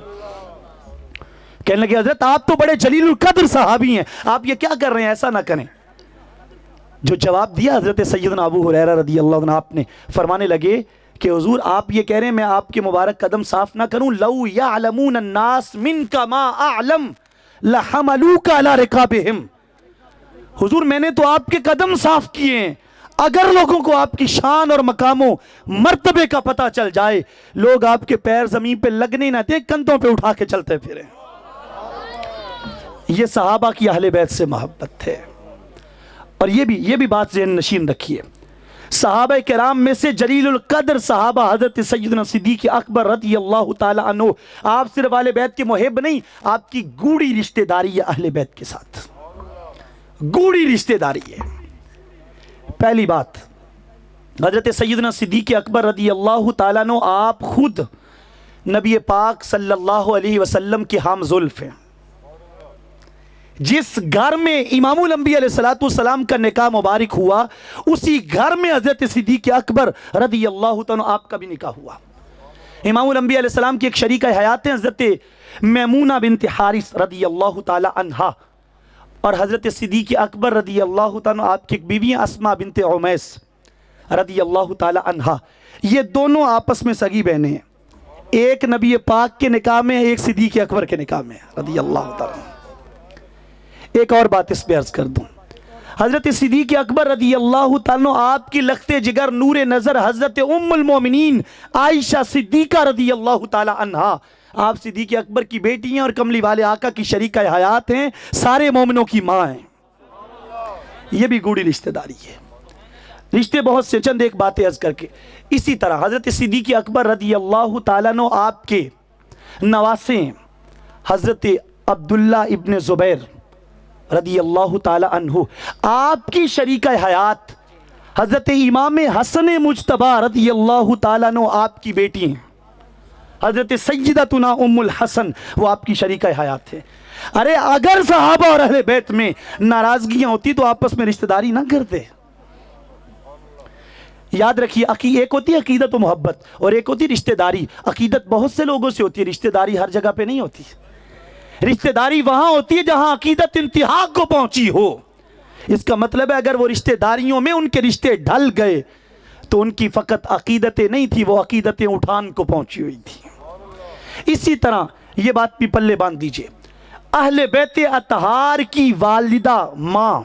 کہنے لگے حضرت آپ تو بڑے جلیل القدر صحابی ہیں، آپ یہ کیا کر رہے ہیں، ایسا نہ کریں۔ جو جواب دیا حضرت سیدنا ابو ہریرہ رضی اللہ عنہ، آپ نے فرمانے لگے کہ حضور آپ یہ کہہ رہے ہیں میں آپ کے مبارک قدم صاف نہ کروں، لو یعلمون الناس منک ما اعلم لحملوک علی رکابہم، حضور میں نے تو آپ کے قدم صاف کیے ہیں، اگر لوگوں کو آپ کی شان اور مقام و مرتبے کا پتہ چل جائے لوگ آپ کے پیر زمین پہ لگنے نہ دے، کندھوں پہ اٹھا کے چلتے پھریں۔ یہ صحابہ کی اہل بیت سے محبت ہے۔ اور یہ بھی بات ذہن نشین رکھیے، صحابہ کرام میں سے جلیل القدر صحابہ حضرت سیدنا صدیق اکبر رضی اللہ تعالی عنہ، آپ صرف اہل بیت کے محب نہیں، آپ کی گوڑی رشتہ داری ہے اہل بیت کے ساتھ، گوڑی رشتہ داری ہے۔ پہلی بات، حضرت سیدنا صدیق اکبر رضی اللہ تعالیٰ عنہ آپ خود نبی پاک صلی اللہ علیہ وسلم کے ہم زلف ہیں۔ جس گھر میں امام الانبیاء علیہ السلام کا نکاح مبارک ہوا، اسی گھر میں حضرت صدیق اکبر رضی اللہ تعالیٰ عنہ آپ کا بھی نکاح ہوا۔ امام الانبیاء علیہ السلام کی ایک شریکہ حیات ہیں حضرت میمونہ بنت حارث رضی اللہ تعالی عنہا، اور حضرت صدیق اکبر رضی اللہ تعالیٰ عنہ آپ کی ایک بیوی ہیں اسماء بنت عمیس رضی اللہ تعالی عنہا، یہ دونوں آپس میں سگی بہنیں ہیں، ایک نبی پاک کے نکاح میں، ایک صدیق اکبر کے نکاح میں رضی اللہ تعالیٰ عنہ۔ ایک اور بات اس پہ عرض کر دوں، حضرت صدیق اکبر رضی اللہ تعالیٰ عنہ آپ کی لخت جگر نور نظر حضرت ام المومنین عائشہ صدیقہ رضی اللہ تعالی عنہا، آپ صدیق اکبر کی بیٹی ہیں اور کملی والے آقا کی شریکہ حیات ہیں، سارے مومنوں کی ماں ہیں۔ یہ بھی گوڑی رشتہ داری ہے، رشتے بہت سے، چند ایک باتیں عرض کر کے۔ اسی طرح حضرت صدیق اکبر رضی اللہ تعالیٰ عنہ آپ کے نواسے ہیں حضرت عبداللہ ابن زبیر رضی اللہ تعالی عنہ، آپ کی شریکہ حیات حضرت امام حسن مجتبی رضی اللہ تعالی عنہ آپ کی بیٹی ہیں، حضرت سیدتنا ام الحسن وہ آپ کی شریکہ حیات ہے۔ ارے اگر صحابہ اور اہل بیت میں ناراضگیاں ہوتی تو آپس میں رشتہ داری نہ کرتے، یاد رکھیے ایک ہوتی ہے عقیدت و محبت اور ایک ہوتی ہے رشتہ داری. عقیدت بہت سے لوگوں سے ہوتی ہے, رشتہ داری ہر جگہ پہ نہیں ہوتی. رشتہ داری وہاں ہوتی ہے جہاں عقیدت انتہا کو پہنچی ہو. اس کا مطلب ہے اگر وہ رشتہ داریوں میں ان کے رشتے ڈھل گئے تو ان کی فقط عقیدتیں نہیں تھی, وہ عقیدتیں اٹھان کو پہنچی ہوئی تھی. اسی طرح یہ بات بھی پلے باندھ دیجئے, اہل بیت اطہار کی والدہ ماں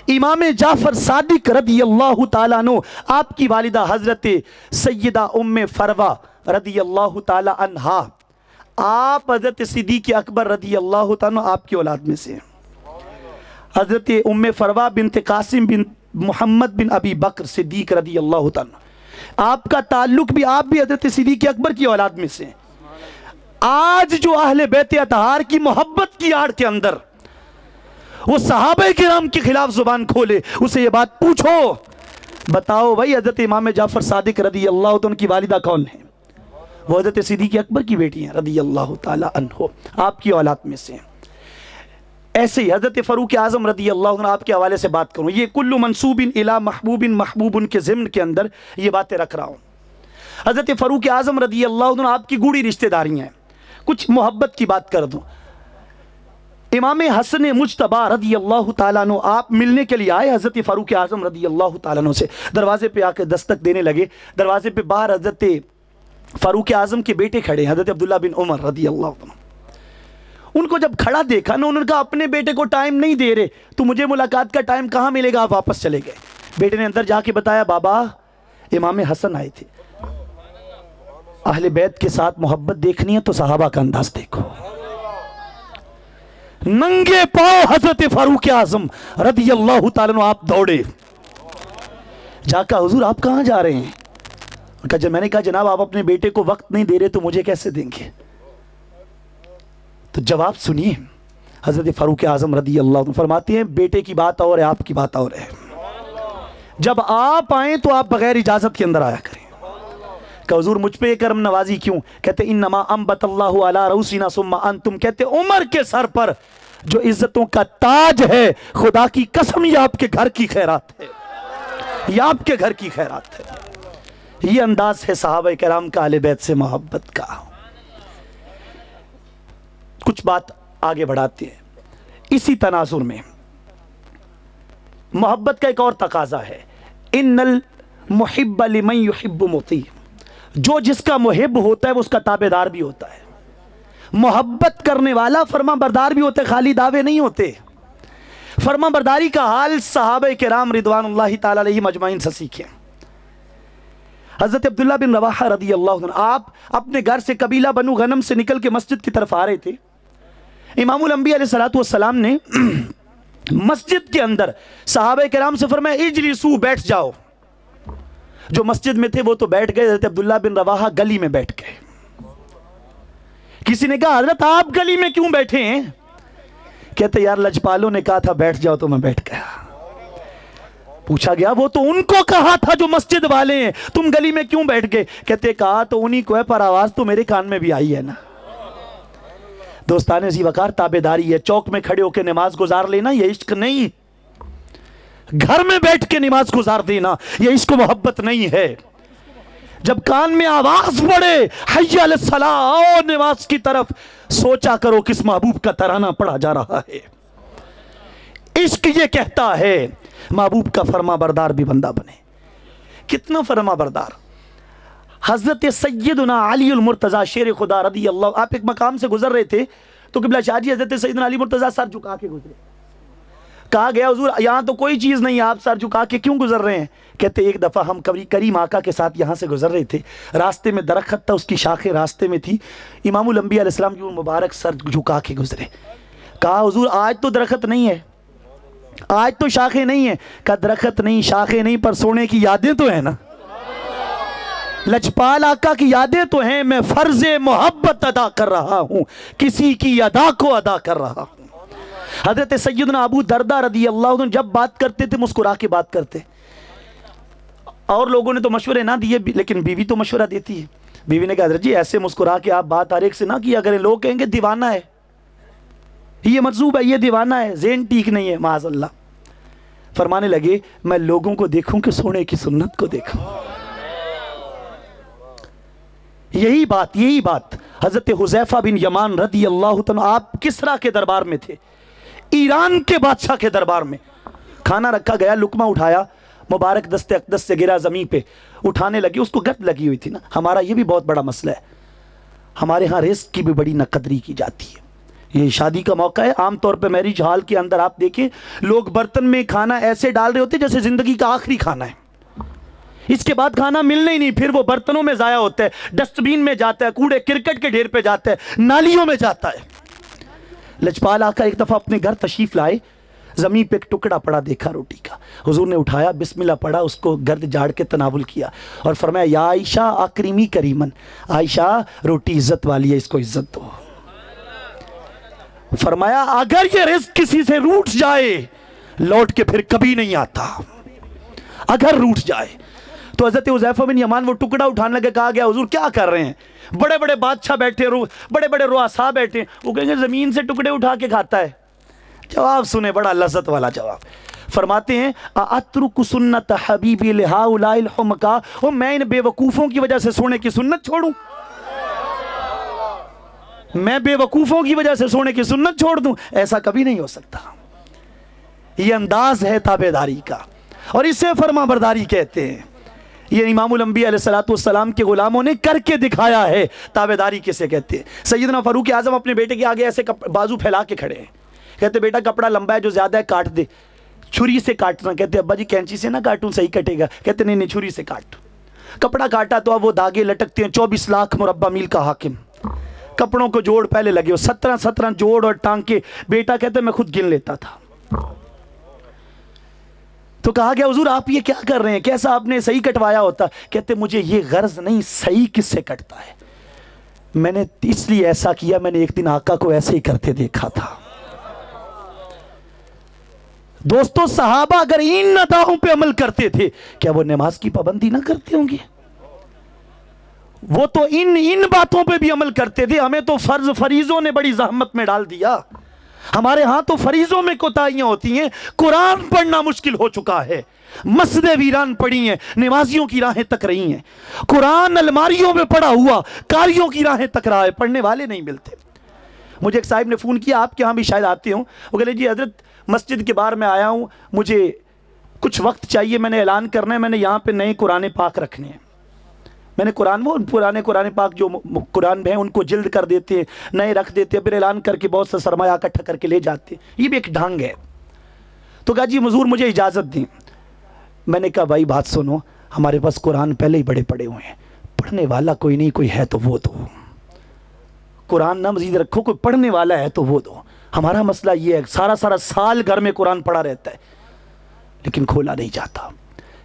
امام جعفر صادق رضی اللہ تعالیٰ عنہ, آپ کی والدہ حضرت سیدہ ام فروہ رضی اللہ تعالیٰ عنہا, آپ حضرت صدیق اکبر رضی اللہ تعالیٰ عنہ آپ کی اولاد میں سے. حضرت ام فروہ بنت قاسم بن محمد بن ابی بکر صدیق رضی اللہ تعالیٰ, آپ کا تعلق بھی, آپ بھی حضرت صدیق اکبر کی اولاد میں سے. آج جو اہل بیت اطہار کی محبت کی آڑ کے اندر وہ صحابہ کرام کے خلاف زبان کھولے, اسے یہ بات پوچھو, بتاؤ بھائی حضرت امام جعفر صادق رضی اللہ تعالیٰ کی والدہ کون ہے؟ وہ حضرت صدیق اکبر کی بیٹی ہیں رضی اللہ تعالیٰ عنہ, آپ کی اولاد میں سے. ایسے ہی حضرت فاروق اعظم رضی اللہ عنہ, آپ کے حوالے سے بات کروں, یہ کل منصوب الی محبوب محبوب کے ضمن کے اندر یہ باتیں رکھ رہا ہوں. حضرت فاروق اعظم رضی اللہ عنہ آپ کی گوڑی رشتہ داری ہیں. کچھ محبت کی بات کر دوں, امام حسن مجتبی رضی اللہ تعالیٰ عنہ آپ ملنے کے لیے آئے حضرت فاروق اعظم رضی اللہ تعالیٰ عنہ سے. دروازے پہ آ کے دستک دینے لگے. دروازے پہ باہر حضرت فاروق اعظم کے بیٹے کھڑے ہیں, حضرت عبداللہ بن عمر رضی اللہ عنہ. ان کو جب کھڑا دیکھا نا, انہوں نے کہا اپنے بیٹے کو ٹائم نہیں دے رہے تو مجھے ملاقات کا ٹائم کہاں ملے گا, آپ واپس چلے گئے. بیٹے نے اندر جا کے بتایا, بابا امام حسن آئے تھے, اہل بیت کے ساتھ محبت دیکھنی ہے تو صحابہ کا انداز دیکھو. ننگے پاؤں حضرت فاروق اعظم رضی اللہ تعالیٰ عنہ آپ دوڑے, جا کہا حضور آپ کہاں جا رہے ہیں؟ جب میں نے کہا جناب آپ اپنے بیٹے کو وقت نہیں دے رہے تو مجھے کیسے دیں گے؟ تو جواب سنیے, حضرت فاروق اعظم رضی اللہ عنہ فرماتے ہیں بیٹے کی بات اور ہے, آپ کی بات اور ہے. جب آپ آئیں تو آپ بغیر اجازت کے اندر آیا کریں. کہ حضور مجھ پہ یہ کرم نوازی کیوں؟ کہتے انما انبت اللہ علی رؤوسنا ثم انتم, کہتے عمر کے سر پر جو عزتوں کا تاج ہے, خدا کی قسم یہ آپ کے گھر کی خیرات ہے, یہ آپ کے گھر کی خیرات ہے. یہ انداز ہے صحابہ کرام کا اہل بیت سے محبت کا. کچھ بات آگے بڑھاتے ہیں. اسی تناظر میں محبت کا ایک اور تقاضا ہے, ان المحب لمن یحب مطیع, جو جس کا محب ہوتا ہے وہ اس کا تابع دار بھی ہوتا ہے. محبت کرنے والا فرما بردار بھی ہوتے, خالی دعوے نہیں ہوتے. فرما برداری کا حال صحابہ کرام رضوان اللہ تعالی علیہم اجمعین سے سیکھیں. حضرت عبداللہ بن رواحہ رضی اللہ عنہ, آپ اپنے گھر سے قبیلہ بنو غنم سے نکل کے مسجد کی طرف آ رہے تھے. امام الانبیاء علیہ السلام نے مسجد کے اندر صحابہ کرام سے فرمایا اجلسو, بیٹھ جاؤ. جو مسجد میں تھے وہ تو بیٹھ گئے, حضرت عبداللہ بن رواحہ گلی میں بیٹھ گئے. کسی نے کہا حضرت آپ گلی میں کیوں بیٹھے ہیں؟ کہتے یار لجپالوں نے کہا تھا بیٹھ جاؤ تو میں بیٹھ گیا. پوچھا گیا وہ تو ان کو کہا تھا جو مسجد والے ہیں, تم گلی میں کیوں بیٹھ گئے؟ کہتے کہا تو انہی کو ہے, پر آواز تو میرے کان میں بھی آئی ہے نا. دوستان ذی وقار تابع داری ہے. چوک میں کھڑے ہو کے نماز گزار لینا یہ عشق نہیں, گھر میں بیٹھ کے نماز گزار دینا یہ عشق و محبت نہیں ہے. جب کان میں آواز پڑے حی علی الصلاۃ, آؤ نماز کی طرف, سوچا کرو کس محبوب کا ترانہ پڑھا جا رہا ہے. عشق یہ کہتا ہے محبوب کا فرما بردار بھی بندہ بنے. کتنا فرما بردار. حضرت سیدنا علی المرتضیٰ شیر خدا رضی اللہ, آپ ایک مقام سے گزر رہے تھے تو قبلہ شاہ جی حضرت سیدنا علی مرتضیٰ سر جھکا کے گزرے. کہا گیا حضور یہاں تو کوئی چیز نہیں ہے, آپ سر جھکا کے کیوں گزر رہے ہیں؟ کہتے ایک دفعہ ہم کریم آقا کے ساتھ یہاں سے گزر رہے تھے, راستے میں درخت تھا, اس کی شاخیں راستے میں تھی, امام الانبیاء علیہ السلام جو مبارک سر جھکا کے گزرے. کہا حضور آج تو درخت نہیں ہے, آج تو شاخیں نہیں ہیں. کہا درخت نہیں شاخیں نہیں پر سونے کی یادیں تو ہیں نا. لجپال آقا کی یادیں تو ہیں, میں فرض محبت ادا کر رہا ہوں, کسی کی ادا کو ادا کر رہا ہوں. حضرت سیدنا ابو دردہ رضی اللہ عنہ جب بات کرتے تھے مسکرا کے بات کرتے. اور لوگوں نے تو مشورے نہ دیے لیکن بیوی تو مشورہ دیتی ہے. بیوی نے کہا حضرت جی ایسے مسکرا کے آپ بات ہر ایک سے نہ کیا کریں, لوگ کہیں گے دیوانہ ہے, یہ مجذوب ہے, یہ دیوانہ ہے, ذہن ٹھیک نہیں ہے, معاذ اللہ. فرمانے لگے میں لوگوں کو دیکھوں کہ سونے کی سنت کو دیکھوں. یہی بات حضرت حذیفہ بن یمان رضی اللہ تعالیٰ، آپ کسریٰ کے دربار میں تھے، ایران کے بادشاہ کے دربار میں. کھانا رکھا گیا، لقمہ اٹھایا، مبارک دست اقدس سے گرا زمین پہ، اٹھانے لگی، اس کو گرد لگی ہوئی تھی نا. ہمارا یہ بھی بہت بڑا مسئلہ ہے، ہمارے ہاں رزق کی بھی بڑی نقدری کی جاتی ہے. یہ شادی کا موقع ہے، عام طور پہ میرج ہال کے اندر آپ دیکھیں لوگ برتن میں کھانا ایسے ڈال رہے ہوتے جیسے زندگی کا آخری کھانا ہے، اس کے بعد کھانا ملنا ہی نہیں، پھر وہ برتنوں میں ضائع ہوتا ہے، ڈسٹ بین میں جاتا ہے، کوڑے کرکٹ کے ڈھیر پہ جاتا ہے، نالیوں میں جاتا ہے. لجپال آقا ایک دفعہ اپنے گھر تشریف لائے، زمین پہ ایک ٹکڑا پڑا دیکھا روٹی کا. حضور نے اٹھایا، بسم اللہ پڑھا، اس کو گرد جاڑ کے تناول کیا اور فرمایا یا عائشہ اکرمی کریمن، عائشہ روٹی عزت والی ہے، اس کو عزت دو. فرمایا اگر یہ رزق کسی سے روٹ جائے لوٹ کے پھر کبھی نہیں آتا، اگر روٹ جائے. تو حضرت حذیفہ بن یمان وہ ٹکڑا اٹھانے لگے، کہا گیا حضور کیا کر رہے ہیں؟ بڑے بڑے بادشاہ بیٹھے، بڑے بڑے رؤساء بیٹھے، وہ کہیں گے زمین سے ٹکڑے اٹھا کے کھاتا ہے. جواب سنیں، بڑا لذت والا جواب. فرماتے ہیں اترک سنت حبیبی لہؤلاء الحمقاء، وہ میں ان بے وقوفوں کی وجہ سے سونے کی سنت چھوڑوں؟ میں بے وقوفوں کی وجہ سے سونے کی سنت چھوڑ دوں؟ ایسا کبھی نہیں ہو سکتا. یہ انداز ہے تابعداری کا، اور اسے فرما برداری کہتے ہیں. یہ امام الانبیاء علیہ السلام کے غلاموں نے کر کے دکھایا ہے. تابعداری کسے کہتے ہیں؟ سیدنا فاروق اعظم اپنے بیٹے کے آگے ایسے بازو پھیلا کے کھڑے ہیں، کہتے بیٹا کپڑا لمبا ہے، جو زیادہ ہے کاٹ دے. چھری سے کاٹنا، کہتے ابا جی کینچی سے نہ کاٹوں، صحیح کٹے گا. کہتے نہیں چھری سے کاٹ. کپڑا کاٹا تو اب وہ داغے لٹکتے ہیں. 24 لاکھ مربع میل کا حاکم، کپڑوں کو جوڑ پہلے لگے ہو، 17 جوڑ اور ٹانکے. بیٹا کہتے میں خود گن لیتا تھا. تو کہا گیا حضور آپ یہ کیا کر رہے ہیں، کیسا آپ نے صحیح کٹوایا ہوتا؟ کہتے مجھے یہ غرض نہیں صحیح کس سے کٹتا ہے، میں نے اس لیے ایسا کیا، میں نے ایک دن آقا کو ایسے ہی کرتے دیکھا تھا. دوستو صحابہ اگر ان اداؤں پہ عمل کرتے تھے کیا وہ نماز کی پابندی نہ کرتے ہوں گے؟ وہ تو ان باتوں پہ بھی عمل کرتے تھے. ہمیں تو فرض فریضوں نے بڑی زحمت میں ڈال دیا. ہمارے ہاں تو فریضوں میں کوتاہیاں ہوتی ہیں. قرآن پڑھنا مشکل ہو چکا ہے، مسجدیں ویران پڑی ہیں، نمازیوں کی راہیں تک رہی ہیں. قرآن الماریوں میں پڑا ہوا کاریوں کی راہیں تک رہا ہے، پڑھنے والے نہیں ملتے. مجھے ایک صاحب نے فون کیا، آپ کے ہاں بھی شاید آتے ہوں. وہ کہہ لے جی حضرت مسجد کے باہر میں آیا ہوں، مجھے کچھ وقت چاہیے، میں نے اعلان کرنا ہے، میں نے یہاں پہ نئے قرآن پاک رکھنے ہیں. میں نے وہ پرانے قرآن پاک جو قرآن ہیں ان کو جلد کر دیتے ہیں، نئے رکھ دیتے ہیں، پھر اعلان کر کے بہت سا سرمایہ اکٹھا کر کے لے جاتے ہیں. یہ بھی ایک ڈھنگ ہے. تو کہا جی حضور مجھے اجازت دیں. میں نے کہا بھائی بات سنو، ہمارے پاس قرآن پہلے ہی بڑے پڑے ہوئے ہیں، پڑھنے والا کوئی نہیں، کوئی ہے تو وہ دو. قرآن نہ مزید رکھو، کوئی پڑھنے والا ہے تو وہ دو. ہمارا مسئلہ یہ ہے سارا سال گھر میں قرآن پڑھا رہتا ہے لیکن کھولا نہیں جاتا.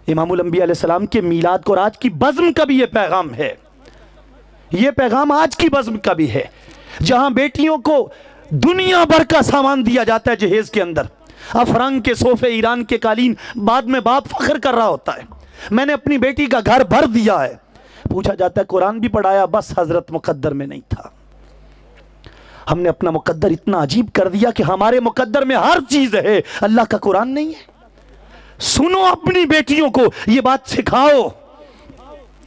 امام الانبیاء علیہ السلام کے میلاد کو اور آج کی بزم کا بھی یہ پیغام ہے. یہ پیغام آج کی بزم کا بھی ہے، جہاں بیٹیوں کو دنیا بھر کا سامان دیا جاتا ہے جہیز کے اندر، افرنگ کے صوفے، ایران کے قالین. بعد میں باپ فخر کر رہا ہوتا ہے میں نے اپنی بیٹی کا گھر بھر دیا ہے. پوچھا جاتا ہے قرآن بھی پڑھایا؟ بس حضرت مقدر میں نہیں تھا. ہم نے اپنا مقدر اتنا عجیب کر دیا کہ ہمارے مقدر میں ہر چیز ہے، اللہ کا قرآن نہیں ہے. سنو اپنی بیٹیوں کو یہ بات سکھاؤ.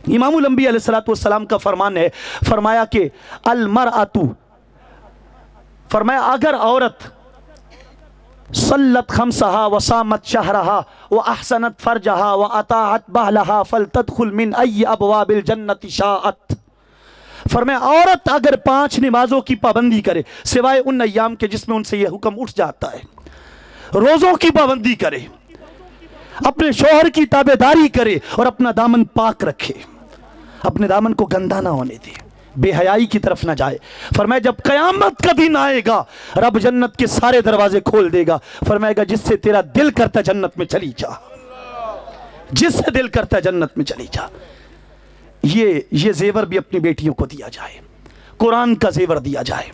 امام الانبیاء علیہ السلام کا فرمان ہے، فرمایا کہ المرأۃ، فرمایا اگر عورت صلت خمسہا وصامت شہرہا واحسنت فرجہا واطاعت بہلہا فلتدخل من ای ابواب الجنت شاءت. فرمایا عورت اگر 5 نمازوں کی پابندی کرے سوائے ان ایام کے جس میں ان سے یہ حکم اٹھ جاتا ہے، روزوں کی پابندی کرے، اپنے شوہر کی تابعداری کرے اور اپنا دامن پاک رکھے، اپنے دامن کو گندا نہ ہونے دے، بے حیائی کی طرف نہ جائے. فرمایا جب قیامت کا دن آئے گا رب جنت کے سارے دروازے کھول دے گا. فرمائے گا جس سے تیرا دل کرتا جنت میں چلی جا، جس سے دل کرتا جنت میں چلی جا. یہ زیور بھی اپنی بیٹیوں کو دیا جائے، قرآن کا زیور دیا جائے.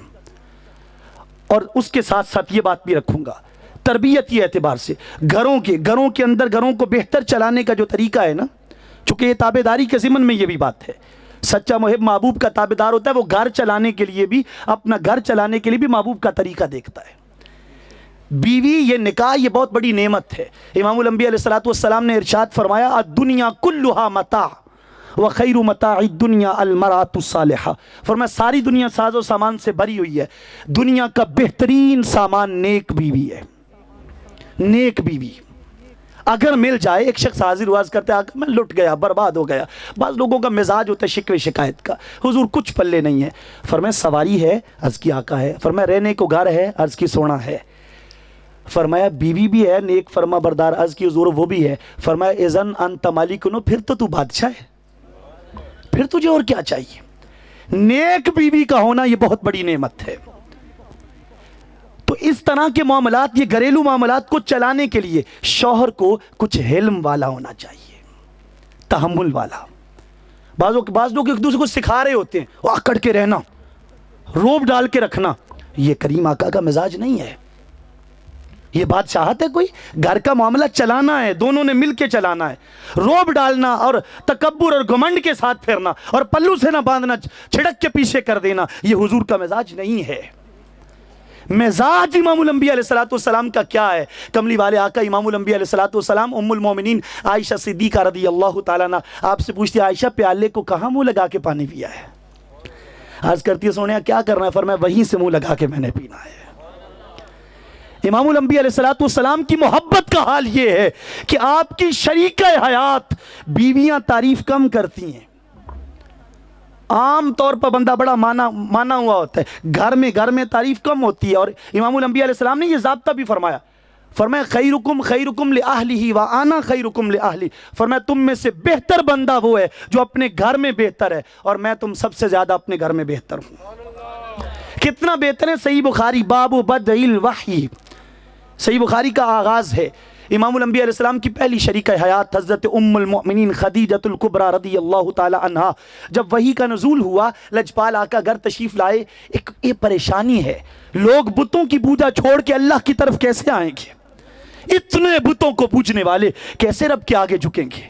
اور اس کے ساتھ ساتھ یہ بات بھی رکھوں گا، تربیت یہ اعتبار سے گھروں کے اندر گھروں کو بہتر چلانے کا جو طریقہ ہے نا، چونکہ یہ تابعداری کے ضمن میں یہ بھی بات ہے. سچا محب محبوب کا تابعدار ہوتا ہے، وہ گھر چلانے کے لیے بھی، اپنا گھر چلانے کے لیے بھی محبوب کا طریقہ دیکھتا ہے. بیوی یہ نکاح یہ بہت بڑی نعمت ہے. امام الانبیاء علیہ الصلوۃ والسلام نے ارشاد فرمایا الدنیا کلھا متاع وخیر متاع الدنیا المرأۃ الصالحہ. فرمایا ساری دنیا ساز و سامان سے بھری ہوئی ہے, دنیا کا بہترین سامان نیک بیوی ہے. نیک بیوی اگر مل جائے. ایک شخص حاضر ہوا کرتے آ میں لٹ گیا, برباد ہو گیا. بعض لوگوں کا مزاج ہوتا ہے شکوے شکایت کا, حضور کچھ پلے نہیں ہے. فرمایا سواری ہے, عرض کی آقا ہے. فرمایا رہنے کو گھر ہے, عرض کی سونا ہے. فرمایا بیوی بھی ہے نیک فرما بردار, عرض کی حضور وہ بھی ہے. فرمایا اذن انت مالکن, پھر تو بادشاہ ہے, پھر تجھے اور کیا چاہیے. نیک بیوی کا ہونا یہ بہت بڑی نعمت ہے. تو اس طرح کے معاملات, یہ گھریلو معاملات کو چلانے کے لیے شوہر کو کچھ حلم والا ہونا چاہیے, تحمل والا. بعض لوگ ایک دوسرے کو سکھا رہے ہوتے ہیں, وہ اکڑ کے رہنا, روب ڈال کے رکھنا. یہ کریم آقا کا مزاج نہیں ہے. یہ بات چاہت ہے کوئی؟ گھر کا معاملہ چلانا ہے, دونوں نے مل کے چلانا ہے. روب ڈالنا اور تکبر اور گھمنڈ کے ساتھ پھرنا اور پلو سے نہ باندھنا, چھڑک کے پیچھے کر دینا, یہ حضور کا مزاج نہیں ہے. مزاج امام الانبیاء علیہ السلام کا کیا ہے؟ کملی والے آقا امام الانبیاء علیہ السلام ام المومنین عائشہ صدیقہ رضی اللہ تعالیٰ عنہ آپ سے پوچھتی ہے عائشہ پیالے کو کہاں منہ لگا کے پانی پیا ہے؟ عرض کرتی ہے سونیا کیا کرنا ہے؟ فرمایا وہیں سے منہ لگا کے میں نے پینا ہے. امام الانبیاء علیہ السلام کی محبت کا حال یہ ہے کہ آپ کی شریکہ حیات بیویاں تعریف کم کرتی ہیں. عام طور پر بندہ بڑا مانا ہوا ہوتا ہے, گھر میں تعریف کم ہوتی ہے. اور امام الانبیاء علیہ السلام نے یہ ضابطہ بھی فرمایا خیرکم لأہلہ وانا خیرکم لأہلی. فرمایا تم میں سے بہتر بندہ وہ ہے جو اپنے گھر میں بہتر ہے, اور میں تم سب سے زیادہ اپنے گھر میں بہتر ہوں. کتنا بہتر ہے؟ صحیح بخاری باب بدء الوحی, صحیح بخاری کا آغاز ہے. امام الانبیاء علیہ السلام کی پہلی شریکہ حیات حضرت ام المؤمنین خدیجۃ الکبریٰ رضی اللہ تعالی عنہا, جب وحی کا نزول ہوا لجپال آقا گھر تشریف لائے. ایک پریشانی ہے, لوگ بتوں کی پوجا چھوڑ کے اللہ کی طرف کیسے آئیں گے؟ اتنے بتوں کو پوجنے والے کیسے رب کے آگے جھکیں گے؟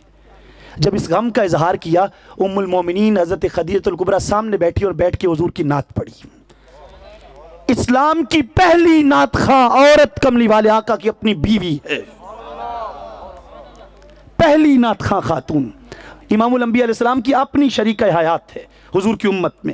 جب اس غم کا اظہار کیا, ام المؤمنین حضرت خدیجۃ الکبریٰ سامنے بیٹھی اور بیٹھ کے حضور کی نعت پڑھی. اسلام کی پہلی نعت خواں عورت کملی والے آقا کی اپنی بیوی ہے, پہلی نعت خواں خاتون امام الانبیاء علیہ السلام کی اپنی شریکہ حیات ہے حضور کی امت میں.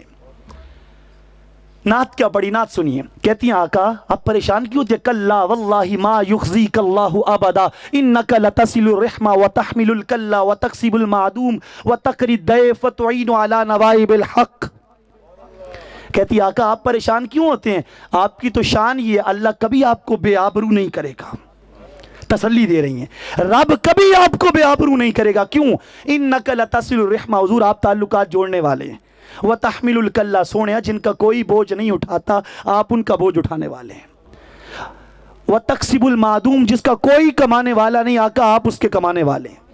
نعت کیا پڑھی؟ نعت سنیے. کہتی ہیں آقا آپ پریشان کیوں تھے؟ کلا واللہ ما یخزیک اللہ ابدا انک لتصل الرحم وتحمل الکلا وتکسب المعدوم وتقری الضیف وتعین علی نوائب الحق. کہتی آقا آپ پریشان کیوں ہوتے ہیں؟ آپ کی تو شان یہ اللہ کبھی آپ کو بے آبرو نہیں کرے گا. تسلی دے رہی ہیں رب کبھی آپ کو بے آبرو نہیں کرے گا. کیوں؟ انک لتصل الرحم, حضور آپ تعلقات جوڑنے والے ہیں. وتحمل الکلا, سونے جن کا کوئی بوجھ نہیں اٹھاتا آپ ان کا بوجھ اٹھانے والے ہیں. وتکسب المعدوم, جس کا کوئی کمانے والا نہیں آقا آپ اس کے کمانے والے ہیں.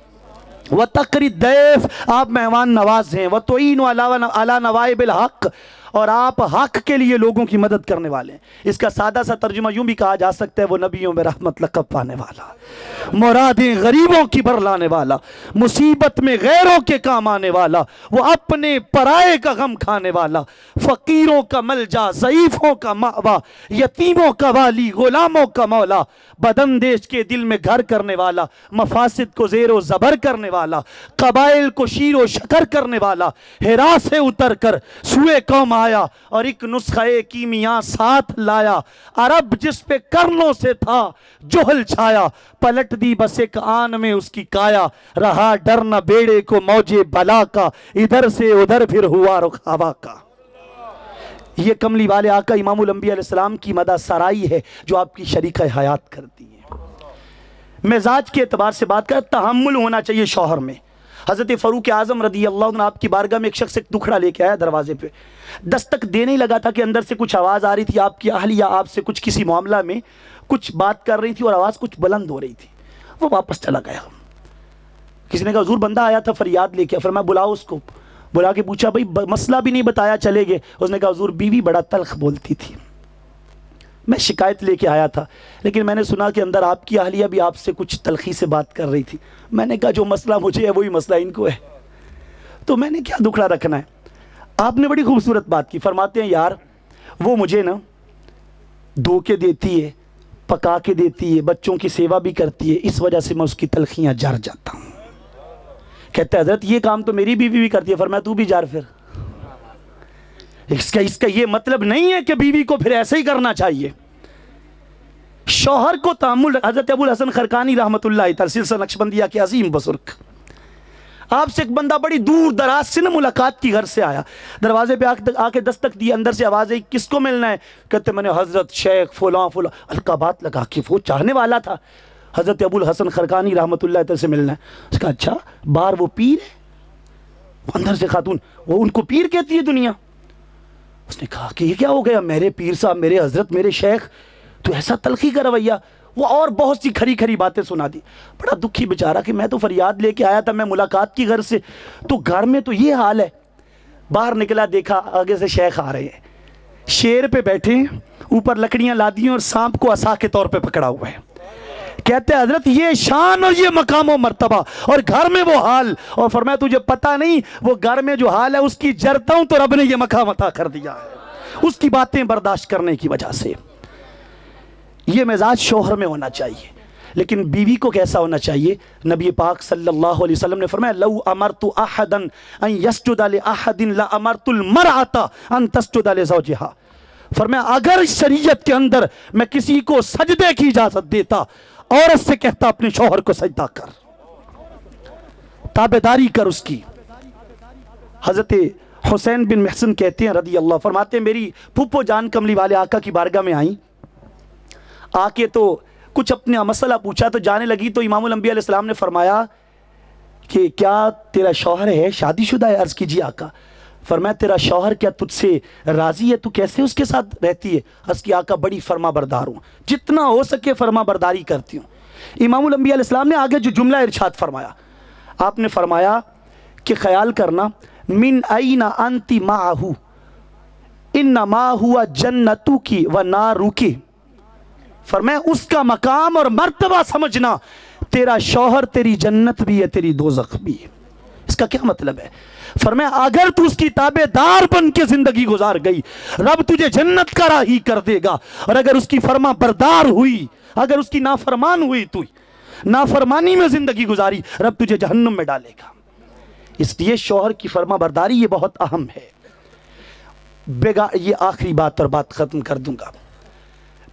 وتقری الضیف, آپ مہمان نواز ہیں. وتعین علی نوائب الحق, اور آپ حق کے لیے لوگوں کی مدد کرنے والے ہیں. اس کا سادہ سا ترجمہ یوں بھی کہا جا سکتا ہے وہ نبیوں میں رحمت لقب پانے والا, مرادیں غریبوں کی بھر لانے والا, مصیبت میں غیروں کے کام آنے والا, وہ اپنے پرائے کا غم کھانے والا, فقیروں کا ملجا, ضعیفوں کا مأوا, یتیموں کا والی, غلاموں کا مولا, بداندیش کے دل میں گھر کرنے والا, مفاسد کو زیر و زبر کرنے والا, قبائل کو شیر و شکر کرنے والا, ہرا سے اتر کر سوئے قوم آیا اور ایک نسخہ کیمیاں ساتھ لایا. عرب جس پہ کرنوں سے تھا جہل چھایا, پلٹ دی بس ایک آن میں اس کی کایا. رہا ڈر نہ بیڑے کو موجے بلا کا, ادھر سے ادھر پھر ہوا رخ ہوا کا. یہ کملی والے آقا امام الانبیاء علیہ السلام کی مدح سرائی ہے جو آپ کی شریکہ حیات کرتی ہے. مزاج کے اعتبار سے بات کر, تحمل ہونا چاہیے شوہر میں. حضرت فاروق اعظم رضی اللہ عنہ آپ کی بارگاہ میں ایک شخص ایک دکھڑا لے کے آیا دروازے پہ, دستک دینے ہی لگا تھا کہ اندر سے کچھ آواز آ رہی تھی, آپ کی اہلیہ آپ سے کچھ کسی معاملہ میں کچھ بات کر رہی تھی اور آواز کچھ بلند ہو رہی تھی. وہ واپس چلا گیا. کسی نے کہا حضور بندہ آیا تھا فریاد لے کے. فرمایا بلاؤ اس کو. بلا کے پوچھا بھائی مسئلہ بھی نہیں بتایا چلے گئے. اس نے کہا حضور بیوی بڑا تلخ بولتی تھی, میں شکایت لے کے آیا تھا, لیکن میں نے سنا کہ اندر آپ کی اہلیہ بھی آپ سے کچھ تلخی سے بات کر رہی تھی. میں نے کہا جو مسئلہ مجھے ہے وہی مسئلہ ان کو ہے, تو میں نے کیا دکھڑا رکھنا ہے. آپ نے بڑی خوبصورت بات کی. فرماتے ہیں یار وہ مجھے نا دھوکے دیتی ہے, پکا کے دیتی ہے، بچوں کی سیوا بھی کرتی ہے، اس وجہ سے میں اس کی تلخیاں جار جاتا ہوں۔ کہتا ہے حضرت یہ کام تو میری بیوی بھی کرتی ہے۔ فرمایا تو بھی جار پھر۔ اس کا یہ مطلب نہیں ہے کہ بیوی کو پھر ایسے ہی کرنا چاہیے۔ شوہر کو تحمل، حضرت ابو الحسن خرقانی رحمۃ اللہ تعالی سلسلہ نقشبندیہ کے عظیم بزرگ، آپ سے ایک بندہ بڑی دور دراز سے ملاقات کی، گھر سے آیا، دروازے پہ آ کے دستک دی، اندر سے آواز آئی کس کو ملنا ہے؟ کہتے میں نے حضرت شیخ فلاں فلاں، ہلکا بات لگا کہ وہ چاہنے والا تھا، حضرت ابو الحسن خرقانی رحمۃ اللہ تعالی سے ملنا ہے۔ اس کا اچھا، باہر وہ پیر ہے؟ اندر سے خاتون، وہ ان کو پیر کہتی ہے دنیا۔ اس نے کہا کہ یہ کیا ہو گیا، میرے پیر صاحب، میرے حضرت، میرے شیخ، تو ایسا تلخی کا رویہ؟ وہ اور بہت سی کھری کھری باتیں سنا دی۔ بڑا دکھی بیچارہ کہ میں تو فریاد لے کے آیا تھا، میں ملاقات کی گھر سے، تو گھر میں تو یہ حال ہے۔ باہر نکلا، دیکھا آگے سے شیخ آ رہے ہیں، شیر پہ بیٹھے ہیں، اوپر لکڑیاں لادی ہیں اور سانپ کو عصا کے طور پہ پکڑا ہوا ہے۔ کہتے ہیں حضرت یہ شان اور یہ مقام و مرتبہ اور گھر میں وہ حال، اور فرمایا تجھے پتہ نہیں وہ گھر میں جو حال ہے اس کی جرتا ہوں تو رب نے یہ مقام عطا کر دیا ہے، اس کی باتیں برداشت کرنے کی وجہ سے۔ یہ مزاج شوہر میں ہونا چاہیے، لیکن بیوی کو کیسا ہونا چاہیے؟ نبی پاک صلی اللہ علیہ وسلم نے فرمایا لو امرت احدا ان یسجد لاحد لامرت المرأة ان تسجد لزوجها۔ فرمایا اگر شریعت کے اندر میں کسی کو سجدے کی اجازت دیتا، عورت سے کہتا اپنے شوہر کو سجدہ کر، تابعداری کر اس کی۔ حضرت حسین بن محسن کہتے ہیں رضی اللہ، فرماتے ہیں میری پھپھو جان کملی والے آقا کی بارگاہ میں آئیں، آ کے تو کچھ اپنا مسئلہ پوچھا، تو جانے لگی تو امام الانبیاء علیہ السلام نے فرمایا کہ کیا تیرا شوہر ہے، شادی شدہ ہے؟ عرض کی جی آقا۔ فرمایا تیرا شوہر کیا تجھ سے راضی ہے، تو کیسے اس کے ساتھ رہتی ہے؟ عرض کی آقا بڑی فرما بردار ہوں، جتنا ہو سکے فرما برداری کرتی ہوں۔ امام الانبیاء علیہ السلام نے آگے جو جملہ ارشاد فرمایا، آپ نے فرمایا کہ خیال کرنا من این انت معہ انما ہوا جنتک و نارک۔ فرمایا اس کا مقام اور مرتبہ سمجھنا، تیرا شوہر تیری جنت بھی ہے، تیری دوزخ بھی ہے۔ اس کا کیا مطلب ہے؟ فرمایا اگر تو اس کی تابع دار بن کے زندگی گزار گئی، رب تجھے جنت کا راہی کر دے گا، اور اگر اس کی فرما بردار ہوئی، اگر اس کی نافرمان ہوئی، تو نافرمانی میں زندگی گزاری، رب تجھے جہنم میں ڈالے گا۔ اس لیے شوہر کی فرما برداری یہ بہت اہم ہے۔ یہ آخری بات اور بات ختم کر دوں گا،